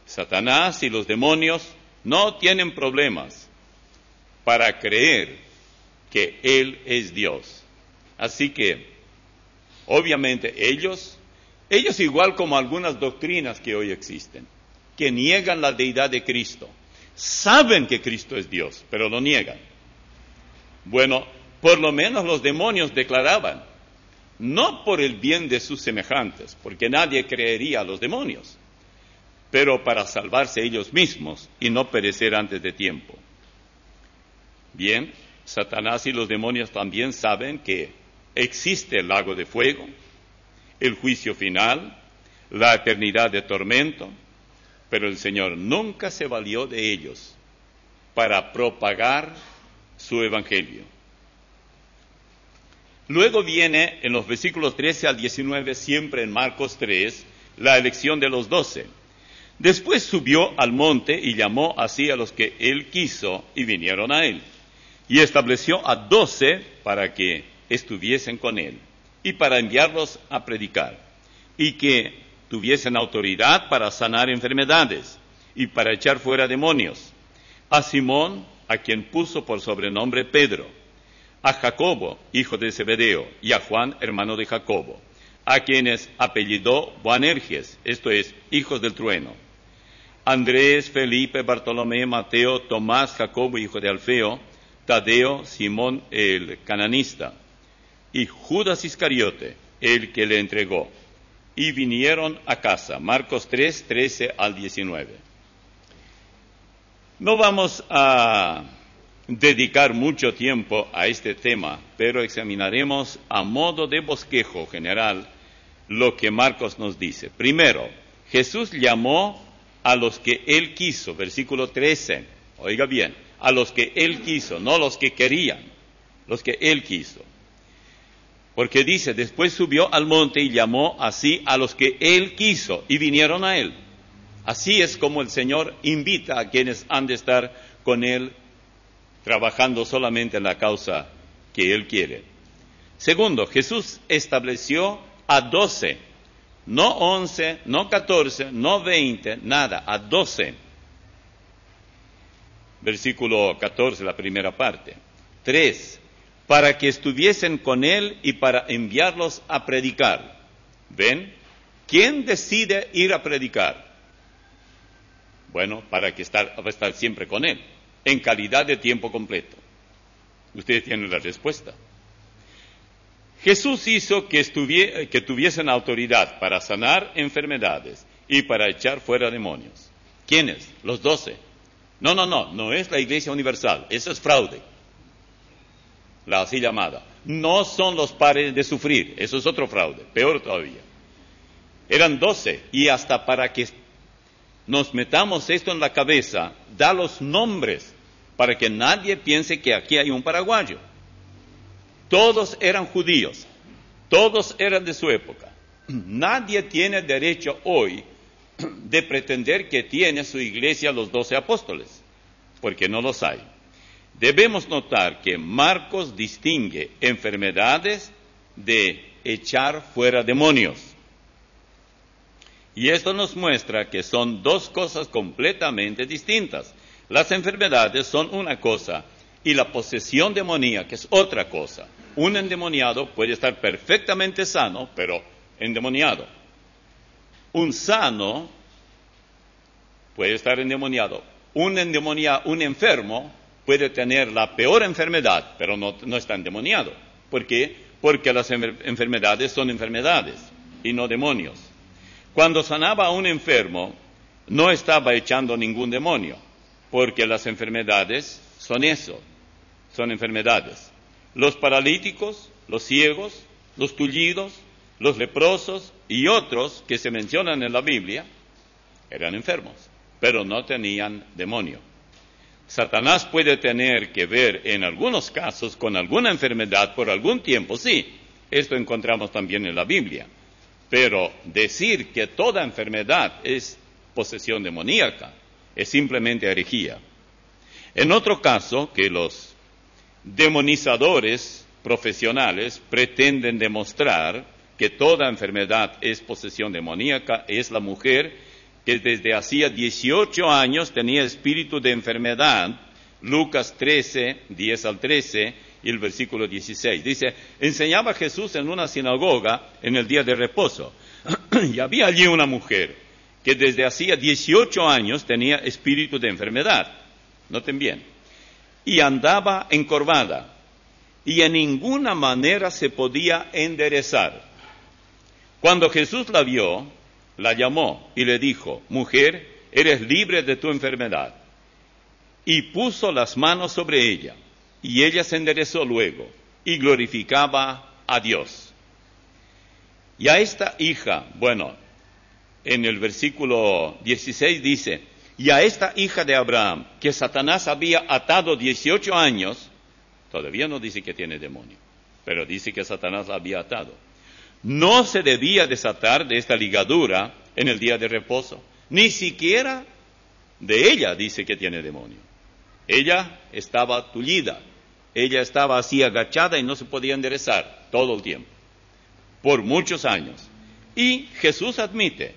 Satanás y los demonios no tienen problemas para creer que Él es Dios. Así que, obviamente, ellos igual como algunas doctrinas que hoy existen, que niegan la deidad de Cristo, saben que Cristo es Dios, pero lo niegan. Bueno, por lo menos los demonios declaraban, no por el bien de sus semejantes, porque nadie creería a los demonios, pero para salvarse ellos mismos y no perecer antes de tiempo. Bien, Satanás y los demonios también saben que existe el lago de fuego, el juicio final, la eternidad de tormento, pero el Señor nunca se valió de ellos para propagar su evangelio. Luego viene en los versículos 13 al 19, siempre en Marcos 3, la elección de los 12. Después subió al monte y llamó así a los que él quiso y vinieron a él. Y estableció a 12 para que estuviesen con él y para enviarlos a predicar, y que tuviesen autoridad para sanar enfermedades y para echar fuera demonios. A Simón, a quien puso por sobrenombre Pedro, a Jacobo, hijo de Zebedeo, y a Juan, hermano de Jacobo, a quienes apellidó Boanerges, esto es, hijos del trueno, Andrés, Felipe, Bartolomé, Mateo, Tomás, Jacobo, hijo de Alfeo, Tadeo, Simón el cananista, y Judas Iscariote, el que le entregó. Y vinieron a casa. Marcos 3, 13 al 19. No vamos a dedicar mucho tiempo a este tema, pero examinaremos a modo de bosquejo general lo que Marcos nos dice. Primero, Jesús llamó a los que él quiso, versículo 13, oiga bien, a los que él quiso, no los que querían, los que él quiso. Porque dice, después subió al monte y llamó así a los que él quiso y vinieron a él. Así es como el Señor invita a quienes han de estar con él trabajando solamente en la causa que él quiere. Segundo, Jesús estableció a 12, no 11, no 14, no 20, nada, a 12. Versículo 14, la primera parte. 3, para que estuviesen con él y para enviarlos a predicar. ¿Ven? ¿Quién decide ir a predicar? Bueno, para estar siempre con él, en calidad de tiempo completo. Ustedes tienen la respuesta. Jesús hizo que tuviesen autoridad para sanar enfermedades y para echar fuera demonios. ¿Quiénes? Los 12. No es la Iglesia Universal, eso es fraude. La así llamada. No son los pares de sufrir, eso es otro fraude, peor todavía. Eran 12, y hasta para que nos metamos esto en la cabeza, da los nombres, para que nadie piense que aquí hay un paraguayo. Todos eran judíos, todos eran de su época, nadie tiene derecho hoy de pretender que tiene su iglesia los 12 apóstoles, porque no los hay. Debemos notar que Marcos distingue enfermedades de echar fuera demonios. Y esto nos muestra que son dos cosas completamente distintas. Las enfermedades son una cosa y la posesión demoníaca es otra cosa. Un endemoniado puede estar perfectamente sano, pero endemoniado. Un sano puede estar endemoniado. Un enfermo puede tener la peor enfermedad, pero no está endemoniado. ¿Por qué? Porque las enfermedades son enfermedades y no demonios. Cuando sanaba a un enfermo, no estaba echando ningún demonio, porque las enfermedades son eso, son enfermedades. Los paralíticos, los ciegos, los tullidos, los leprosos y otros que se mencionan en la Biblia eran enfermos, pero no tenían demonio. Satanás puede tener que ver en algunos casos con alguna enfermedad por algún tiempo, sí, esto encontramos también en la Biblia, pero decir que toda enfermedad es posesión demoníaca es simplemente herejía. En otro caso, que los demonizadores profesionales pretenden demostrar que toda enfermedad es posesión demoníaca, es la mujer que desde hacía 18 años tenía espíritu de enfermedad. Lucas 13, 10 al 13 y el versículo 16. Dice, enseñaba Jesús en una sinagoga en el día de reposo. Y había allí una mujer que desde hacía 18 años tenía espíritu de enfermedad. Noten bien. Y andaba encorvada. Y en ninguna manera se podía enderezar. Cuando Jesús la vio, la llamó y le dijo, mujer, eres libre de tu enfermedad. Y puso las manos sobre ella, y ella se enderezó luego, y glorificaba a Dios. Y a esta hija, en el versículo 16 dice, y a esta hija de Abraham, que Satanás había atado 18 años, todavía no dice que tiene demonio, pero dice que Satanás la había atado. No se debía desatar de esta ligadura en el día de reposo. Ni siquiera de ella dice que tiene demonio. Ella estaba tullida. Ella estaba así agachada y no se podía enderezar todo el tiempo. Por muchos años. Y Jesús admite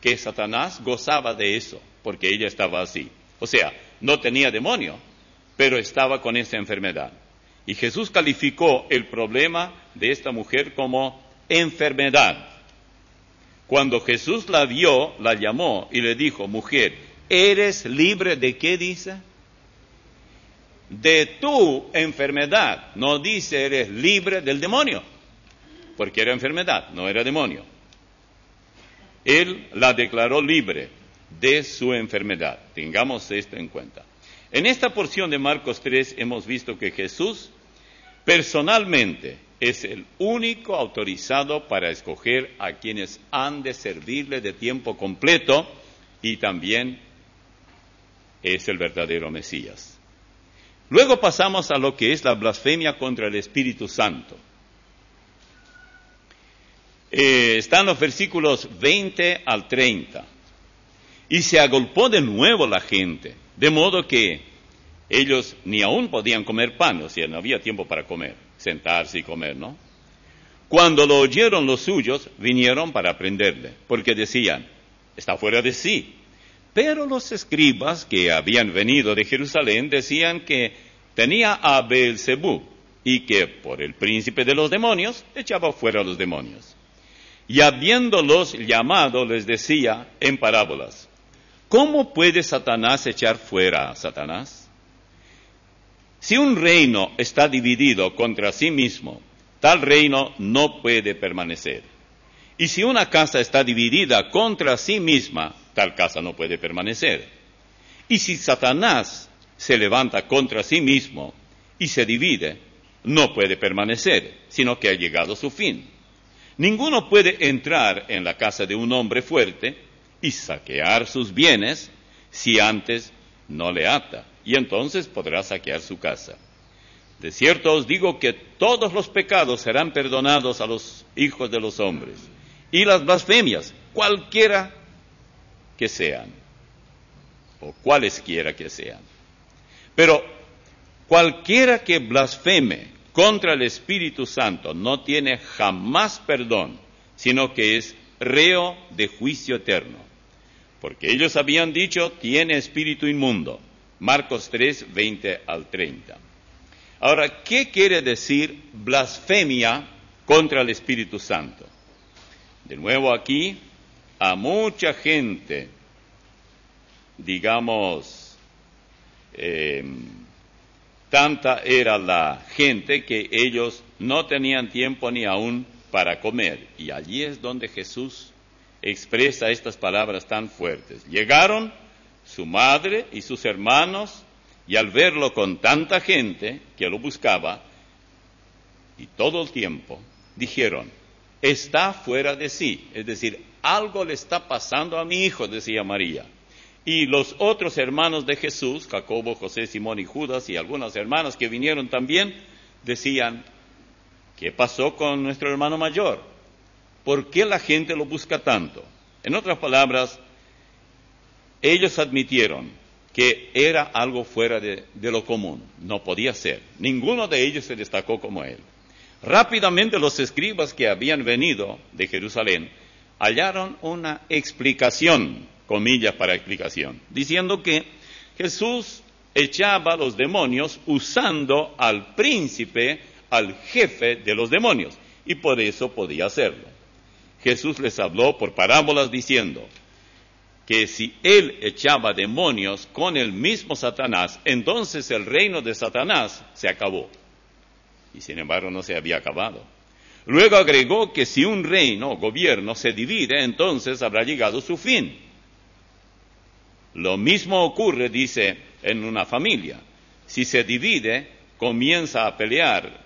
que Satanás gozaba de eso, porque ella estaba así. O sea, no tenía demonio, pero estaba con esa enfermedad. Y Jesús calificó el problema de esta mujer como enfermedad. Cuando Jesús la vio, la llamó y le dijo, mujer, ¿eres libre de qué dice? De tu enfermedad. No dice eres libre del demonio, porque era enfermedad, no era demonio. Él la declaró libre de su enfermedad. Tengamos esto en cuenta. En esta porción de Marcos 3 hemos visto que Jesús personalmente es el único autorizado para escoger a quienes han de servirle de tiempo completo y también es el verdadero Mesías. Luego pasamos a lo que es la blasfemia contra el Espíritu Santo. Están los versículos 20 al 30. Y se agolpó de nuevo la gente, de modo que ellos ni aún podían comer pan, o sea, no había tiempo para comer, sentarse y comer, ¿no? Cuando lo oyeron los suyos, vinieron para prenderle, porque decían, está fuera de sí. Pero los escribas que habían venido de Jerusalén decían que tenía a Beelzebú y que por el príncipe de los demonios echaba fuera a los demonios. Y habiéndolos llamado, les decía en parábolas, ¿cómo puede Satanás echar fuera a Satanás? Si un reino está dividido contra sí mismo, tal reino no puede permanecer. Y si una casa está dividida contra sí misma, tal casa no puede permanecer. Y si Satanás se levanta contra sí mismo y se divide, no puede permanecer, sino que ha llegado su fin. Ninguno puede entrar en la casa de un hombre fuerte y saquear sus bienes si antes no le ata, y entonces podrá saquear su casa. De cierto os digo que todos los pecados serán perdonados a los hijos de los hombres, y las blasfemias, cualquiera que sean, o cualesquiera que sean. Pero cualquiera que blasfeme contra el Espíritu Santo no tiene jamás perdón, sino que es reo de juicio eterno. Porque ellos habían dicho, tiene espíritu inmundo. Marcos 3, 20 al 30. Ahora, ¿qué quiere decir blasfemia contra el Espíritu Santo? De nuevo aquí, a mucha gente, digamos, tanta era la gente que ellos no tenían tiempo ni aún para comer. Y allí es donde Jesús expresa estas palabras tan fuertes. Llegaron su madre y sus hermanos, y al verlo con tanta gente que lo buscaba, y todo el tiempo, dijeron, está fuera de sí. Es decir, algo le está pasando a mi hijo, decía María. Y los otros hermanos de Jesús, Jacobo, José, Simón y Judas, y algunas hermanas que vinieron también, decían, ¿qué pasó con nuestro hermano mayor? ¿Por qué la gente lo busca tanto? En otras palabras, ellos admitieron que era algo fuera de lo común, no podía ser. Ninguno de ellos se destacó como él. Rápidamente los escribas que habían venido de Jerusalén hallaron una explicación, comillas para explicación, diciendo que Jesús echaba a los demonios usando al príncipe, al jefe de los demonios, y por eso podía hacerlo. Jesús les habló por parábolas diciendo que si él echaba demonios con el mismo Satanás, entonces el reino de Satanás se acabó. Y sin embargo no se había acabado. Luego agregó que si un reino o gobierno se divide, entonces habrá llegado su fin. Lo mismo ocurre, dice, en una familia. Si se divide, comienza a pelear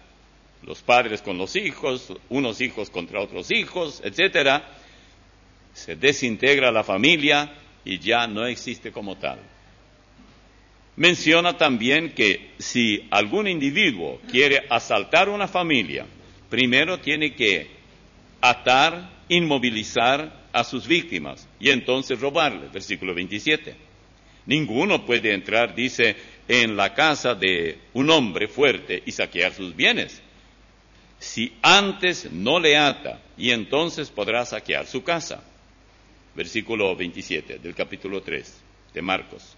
los padres con los hijos, unos hijos contra otros hijos, etcétera. Se desintegra la familia y ya no existe como tal. Menciona también que si algún individuo quiere asaltar una familia, primero tiene que atar, inmovilizar a sus víctimas y entonces robarles. Versículo 27. Ninguno puede entrar, dice, en la casa de un hombre fuerte y saquear sus bienes, si antes no le ata, y entonces podrá saquear su casa. Versículo 27 del capítulo 3 de Marcos.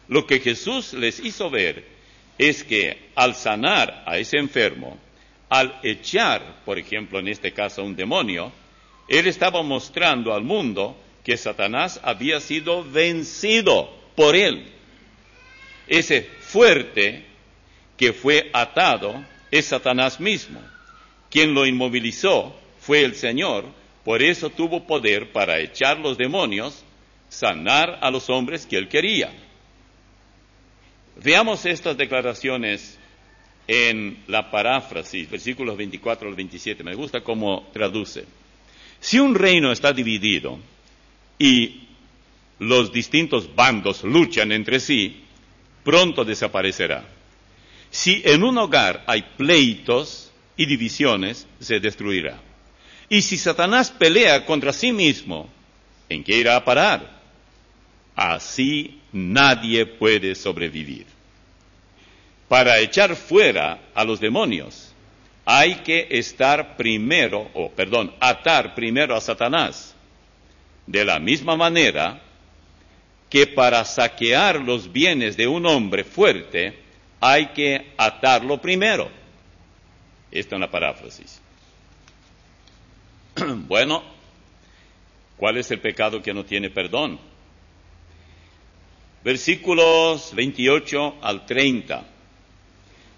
Lo que Jesús les hizo ver es que al sanar a ese enfermo, al echar, por ejemplo, en este caso, un demonio, él estaba mostrando al mundo que Satanás había sido vencido por él. Ese fuerte que fue atado es Satanás mismo. Quien lo inmovilizó fue el Señor, por eso tuvo poder para echar los demonios, sanar a los hombres que él quería. Veamos estas declaraciones en la paráfrasis, versículos 24 al 27. Me gusta cómo traduce. Si un reino está dividido y los distintos bandos luchan entre sí, pronto desaparecerá. Si en un hogar hay pleitos y divisiones, se destruirá. Y si Satanás pelea contra sí mismo, ¿en qué irá a parar? Así nadie puede sobrevivir. Para echar fuera a los demonios, hay que atar primero a Satanás. De la misma manera que para saquear los bienes de un hombre fuerte, hay que atarlo primero. Esta es una paráfrasis. Bueno, ¿cuál es el pecado que no tiene perdón? Versículos 28 al 30.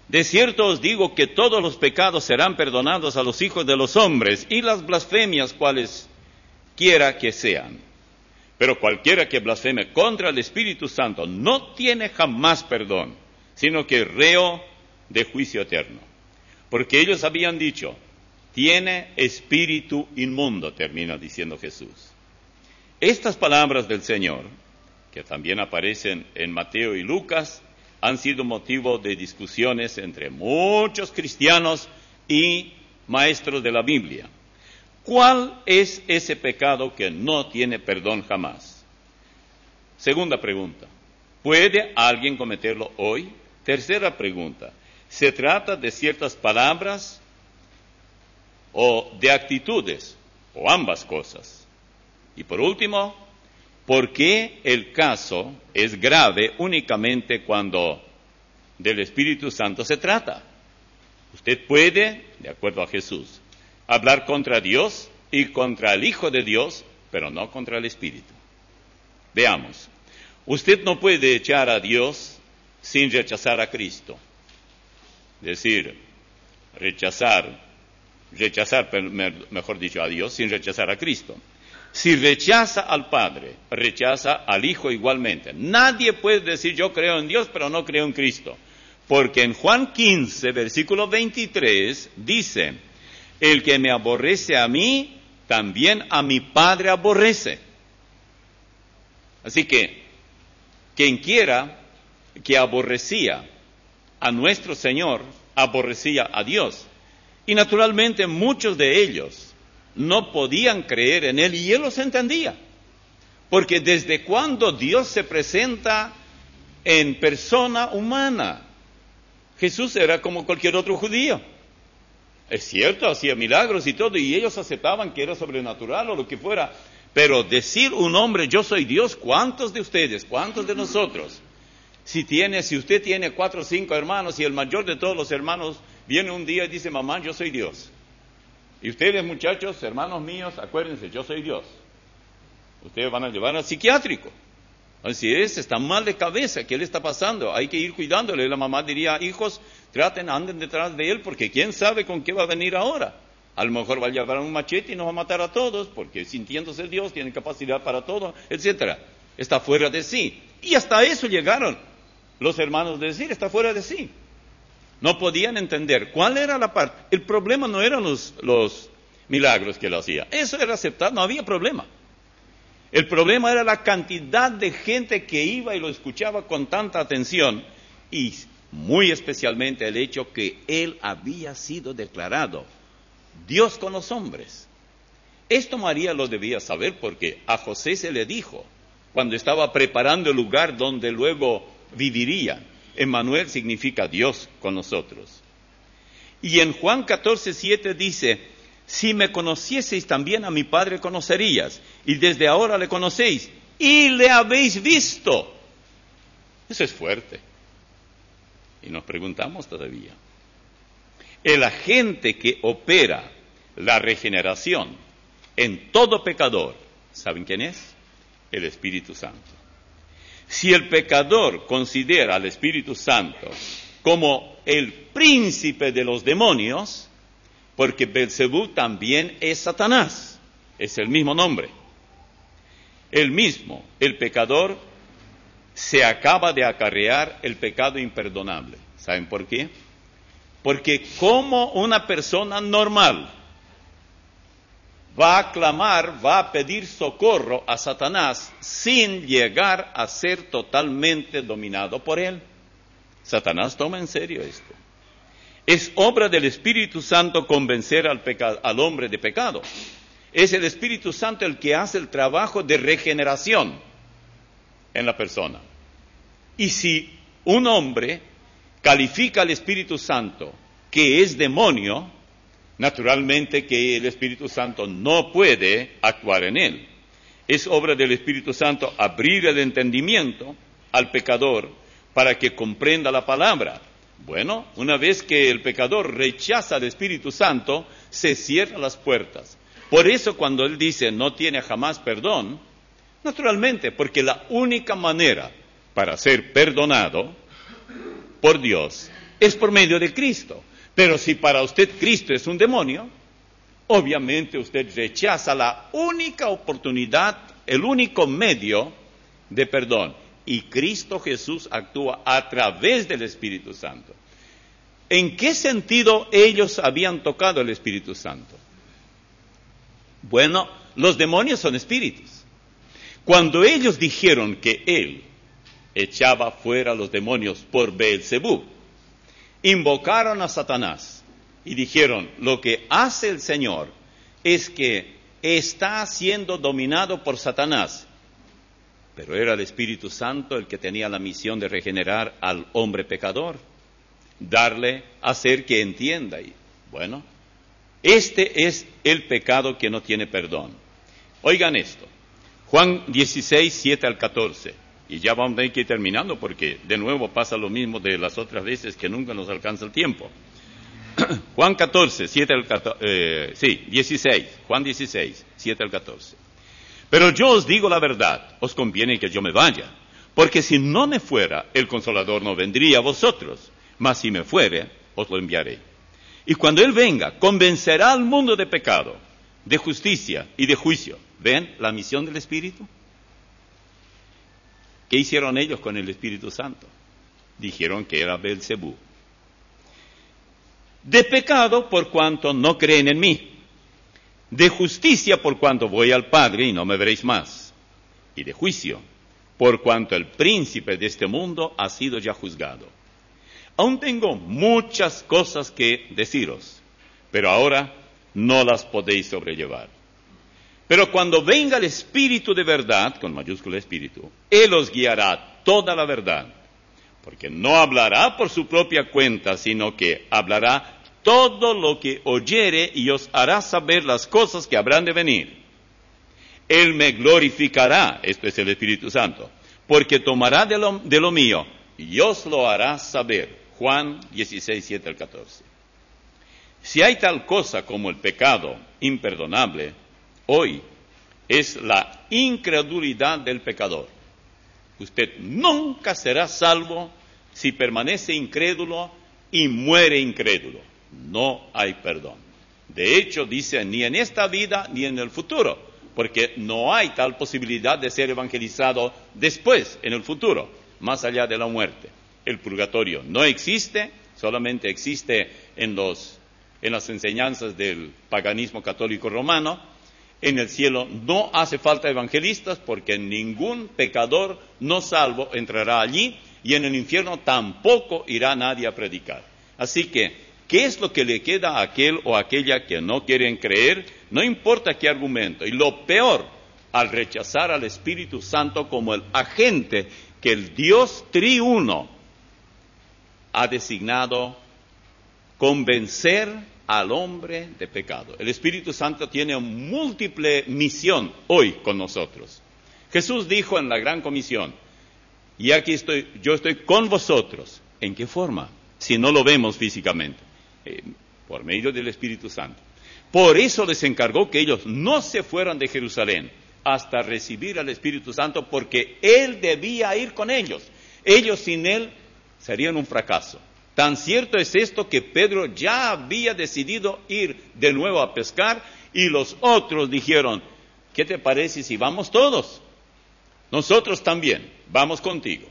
De cierto os digo que todos los pecados serán perdonados a los hijos de los hombres y las blasfemias cuales quiera que sean. Pero cualquiera que blasfeme contra el Espíritu Santo no tiene jamás perdón, sino que es reo de juicio eterno. Porque ellos habían dicho, tiene espíritu inmundo, termina diciendo Jesús. Estas palabras del Señor, que también aparecen en Mateo y Lucas, han sido motivo de discusiones entre muchos cristianos y maestros de la Biblia. ¿Cuál es ese pecado que no tiene perdón jamás? Segunda pregunta, ¿puede alguien cometerlo hoy? Tercera pregunta, ¿se trata de ciertas palabras o de actitudes o ambas cosas? Y por último, ¿por qué el caso es grave únicamente cuando del Espíritu Santo se trata? Usted puede, de acuerdo a Jesús, hablar contra Dios y contra el Hijo de Dios, pero no contra el Espíritu. Veamos, usted no puede echar a Dios sin rechazar a Cristo. Es decir, rechazar, mejor dicho, a Dios sin rechazar a Cristo. Si rechaza al Padre, rechaza al Hijo igualmente. Nadie puede decir yo creo en Dios, pero no creo en Cristo. Porque en Juan 15, versículo 23, dice, el que me aborrece a mí, también a mi Padre aborrece. Así que, quien quiera que aborrecía a nuestro Señor, aborrecía a Dios. Y naturalmente muchos de ellos no podían creer en Él y Él los entendía. Porque desde cuando Dios se presenta en persona humana, Jesús era como cualquier otro judío. Es cierto, hacía milagros y todo, y ellos aceptaban que era sobrenatural o lo que fuera. Pero decir un hombre, yo soy Dios, ¿cuántos de ustedes, cuántos de nosotros? Si usted tiene 4 o 5 hermanos y el mayor de todos los hermanos viene un día y dice, mamá, yo soy Dios. Y ustedes, muchachos, hermanos míos, acuérdense, yo soy Dios. Ustedes van a llevar al psiquiátrico. Así es, está mal de cabeza, ¿qué le está pasando? Hay que ir cuidándole. La mamá diría, hijos, anden detrás de él, porque quién sabe con qué va a venir ahora. A lo mejor va a llevar un machete y nos va a matar a todos, porque sintiéndose Dios, tiene capacidad para todo, etcétera. Está fuera de sí. Y hasta eso llegaron los hermanos de decir, está fuera de sí. No podían entender cuál era la parte. El problema no eran los milagros que él hacía. Eso era aceptado, no había problema. El problema era la cantidad de gente que iba y lo escuchaba con tanta atención, y muy especialmente el hecho que él había sido declarado Dios con los hombres. Esto María lo debía saber porque a José se le dijo, cuando estaba preparando el lugar donde luego viviría. Emmanuel significa Dios con nosotros. Y en Juan 14:7 dice, si me conocieseis también a mi Padre conocerías, y desde ahora le conocéis, y le habéis visto. Eso es fuerte. Y nos preguntamos todavía, el agente que opera la regeneración en todo pecador, ¿saben quién es? El Espíritu Santo. Si el pecador considera al Espíritu Santo como el príncipe de los demonios, porque Belcebú también es Satanás, es el mismo nombre. El pecador se acaba de acarrear el pecado imperdonable. ¿Saben por qué? Porque como una persona normal va a clamar, va a pedir socorro a Satanás sin llegar a ser totalmente dominado por él. Satanás toma en serio esto. Es obra del Espíritu Santo convencer al hombre de pecado. Es el Espíritu Santo el que hace el trabajo de regeneración en la persona. Y si un hombre califica al Espíritu Santo que es demonio, naturalmente que el Espíritu Santo no puede actuar en él. Es obra del Espíritu Santo abrir el entendimiento al pecador para que comprenda la palabra. Bueno, una vez que el pecador rechaza al Espíritu Santo, se cierran las puertas. Por eso cuando él dice no tiene jamás perdón, naturalmente, porque la única manera para ser perdonado por Dios es por medio de Cristo. Pero si para usted Cristo es un demonio, obviamente usted rechaza la única oportunidad, el único medio de perdón. Y Cristo Jesús actúa a través del Espíritu Santo. ¿En qué sentido ellos habían tocado el Espíritu Santo? Bueno, los demonios son espíritus. Cuando ellos dijeron que él echaba fuera los demonios por Beelzebú, invocaron a Satanás y dijeron, lo que hace el Señor, es que está siendo dominado por Satanás. Pero era el Espíritu Santo el que tenía la misión de regenerar al hombre pecador, hacer que entienda. Y bueno, este es el pecado que no tiene perdón. Oigan esto, Juan 16, 7 al 14, y ya vamos a ir terminando porque de nuevo pasa lo mismo de las otras veces que nunca nos alcanza el tiempo. Juan 14, 7 al 14, 16, Juan 16, 7 al 14. Pero yo os digo la verdad, os conviene que yo me vaya, porque si no me fuera, el Consolador no vendría a vosotros, mas si me fuere, os lo enviaré. Y cuando Él venga, convencerá al mundo de pecado, de justicia y de juicio. ¿Ven la misión del Espíritu? ¿Qué hicieron ellos con el Espíritu Santo? Dijeron que era Beelzebú. De pecado por cuanto no creen en mí. De justicia por cuanto voy al Padre y no me veréis más. Y de juicio por cuanto el príncipe de este mundo ha sido ya juzgado. Aún tengo muchas cosas que deciros, pero ahora no las podéis sobrellevar. Pero cuando venga el Espíritu de verdad, con mayúscula Espíritu, Él os guiará a toda la verdad, porque no hablará por su propia cuenta, sino que hablará todo lo que oyere y os hará saber las cosas que habrán de venir. Él me glorificará, esto es el Espíritu Santo, porque tomará de lo mío y os lo hará saber. Juan 16, 7 al 14. Si hay tal cosa como el pecado imperdonable, hoy es la incredulidad del pecador. Usted nunca será salvo si permanece incrédulo y muere incrédulo. No hay perdón. De hecho, dice, ni en esta vida ni en el futuro, porque no hay tal posibilidad de ser evangelizado después, en el futuro, más allá de la muerte. El purgatorio no existe, solamente existe en las enseñanzas del paganismo católico romano. En el cielo no hace falta evangelistas porque ningún pecador no salvo entrará allí y en el infierno tampoco irá nadie a predicar. Así que, ¿qué es lo que le queda a aquel o aquella que no quieren creer? No importa qué argumento. Y lo peor, al rechazar al Espíritu Santo como el agente que el Dios triuno ha designado convencer al hombre de pecado. El Espíritu Santo tiene una múltiple misión hoy con nosotros. Jesús dijo en la Gran Comisión, y aquí yo estoy con vosotros. ¿En qué forma? Si no lo vemos físicamente. Por medio del Espíritu Santo. Por eso les encargó que ellos no se fueran de Jerusalén hasta recibir al Espíritu Santo, porque Él debía ir con ellos. Ellos sin Él serían un fracaso. Tan cierto es esto que Pedro ya había decidido ir de nuevo a pescar y los otros dijeron, ¿qué te parece si vamos todos? Nosotros también, vamos contigo.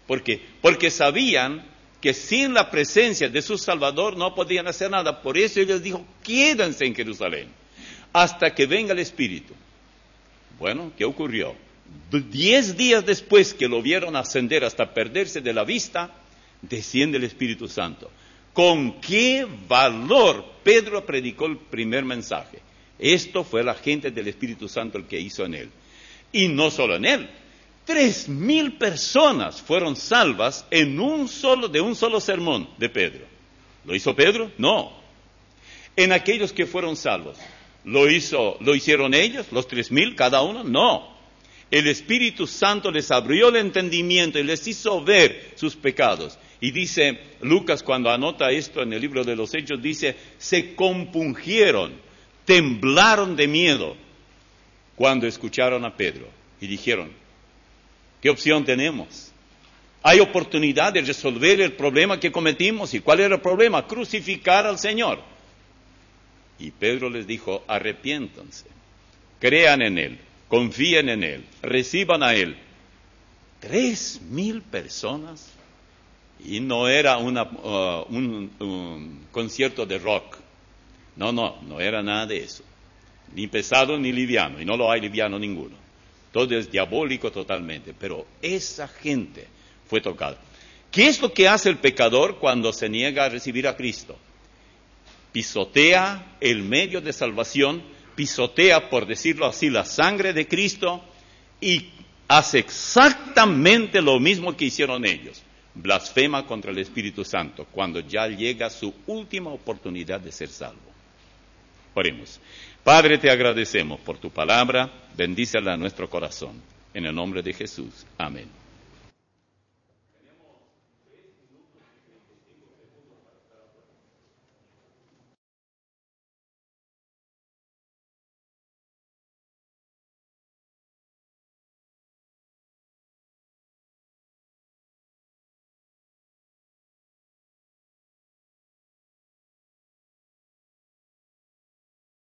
Porque sabían que sin la presencia de su Salvador no podían hacer nada. Por eso ellos dijo, quédense en Jerusalén hasta que venga el Espíritu. Bueno, ¿qué ocurrió? 10 días después que lo vieron ascender hasta perderse de la vista, desciende el Espíritu Santo. ¿Con qué valor Pedro predicó el primer mensaje? Esto fue la gente del Espíritu Santo el que hizo en él. Y no solo en él. 3,000 personas fueron salvas de un solo sermón de Pedro. ¿Lo hizo Pedro? No. En aquellos que fueron salvos, ¿lo hicieron ellos, los 3,000 cada uno? No. El Espíritu Santo les abrió el entendimiento y les hizo ver sus pecados. Y dice Lucas, cuando anota esto en el libro de los Hechos, dice, se compungieron, temblaron de miedo cuando escucharon a Pedro. Y dijeron, ¿qué opción tenemos? Hay oportunidad de resolver el problema que cometimos. ¿Y cuál era el problema? Crucificar al Señor. Y Pedro les dijo, arrepiéntanse, crean en Él, confíen en Él, reciban a Él. 3,000 personas. Y no era un concierto de rock. No era nada de eso. Ni pesado ni liviano, y no lo hay liviano ninguno. Todo es diabólico totalmente, pero esa gente fue tocada. ¿Qué es lo que hace el pecador cuando se niega a recibir a Cristo? Pisotea el medio de salvación, pisotea, por decirlo así, la sangre de Cristo y hace exactamente lo mismo que hicieron ellos. Blasfema contra el Espíritu Santo cuando ya llega su última oportunidad de ser salvo. Oremos. Padre, te agradecemos por tu palabra, bendícela a nuestro corazón. En el nombre de Jesús. Amén.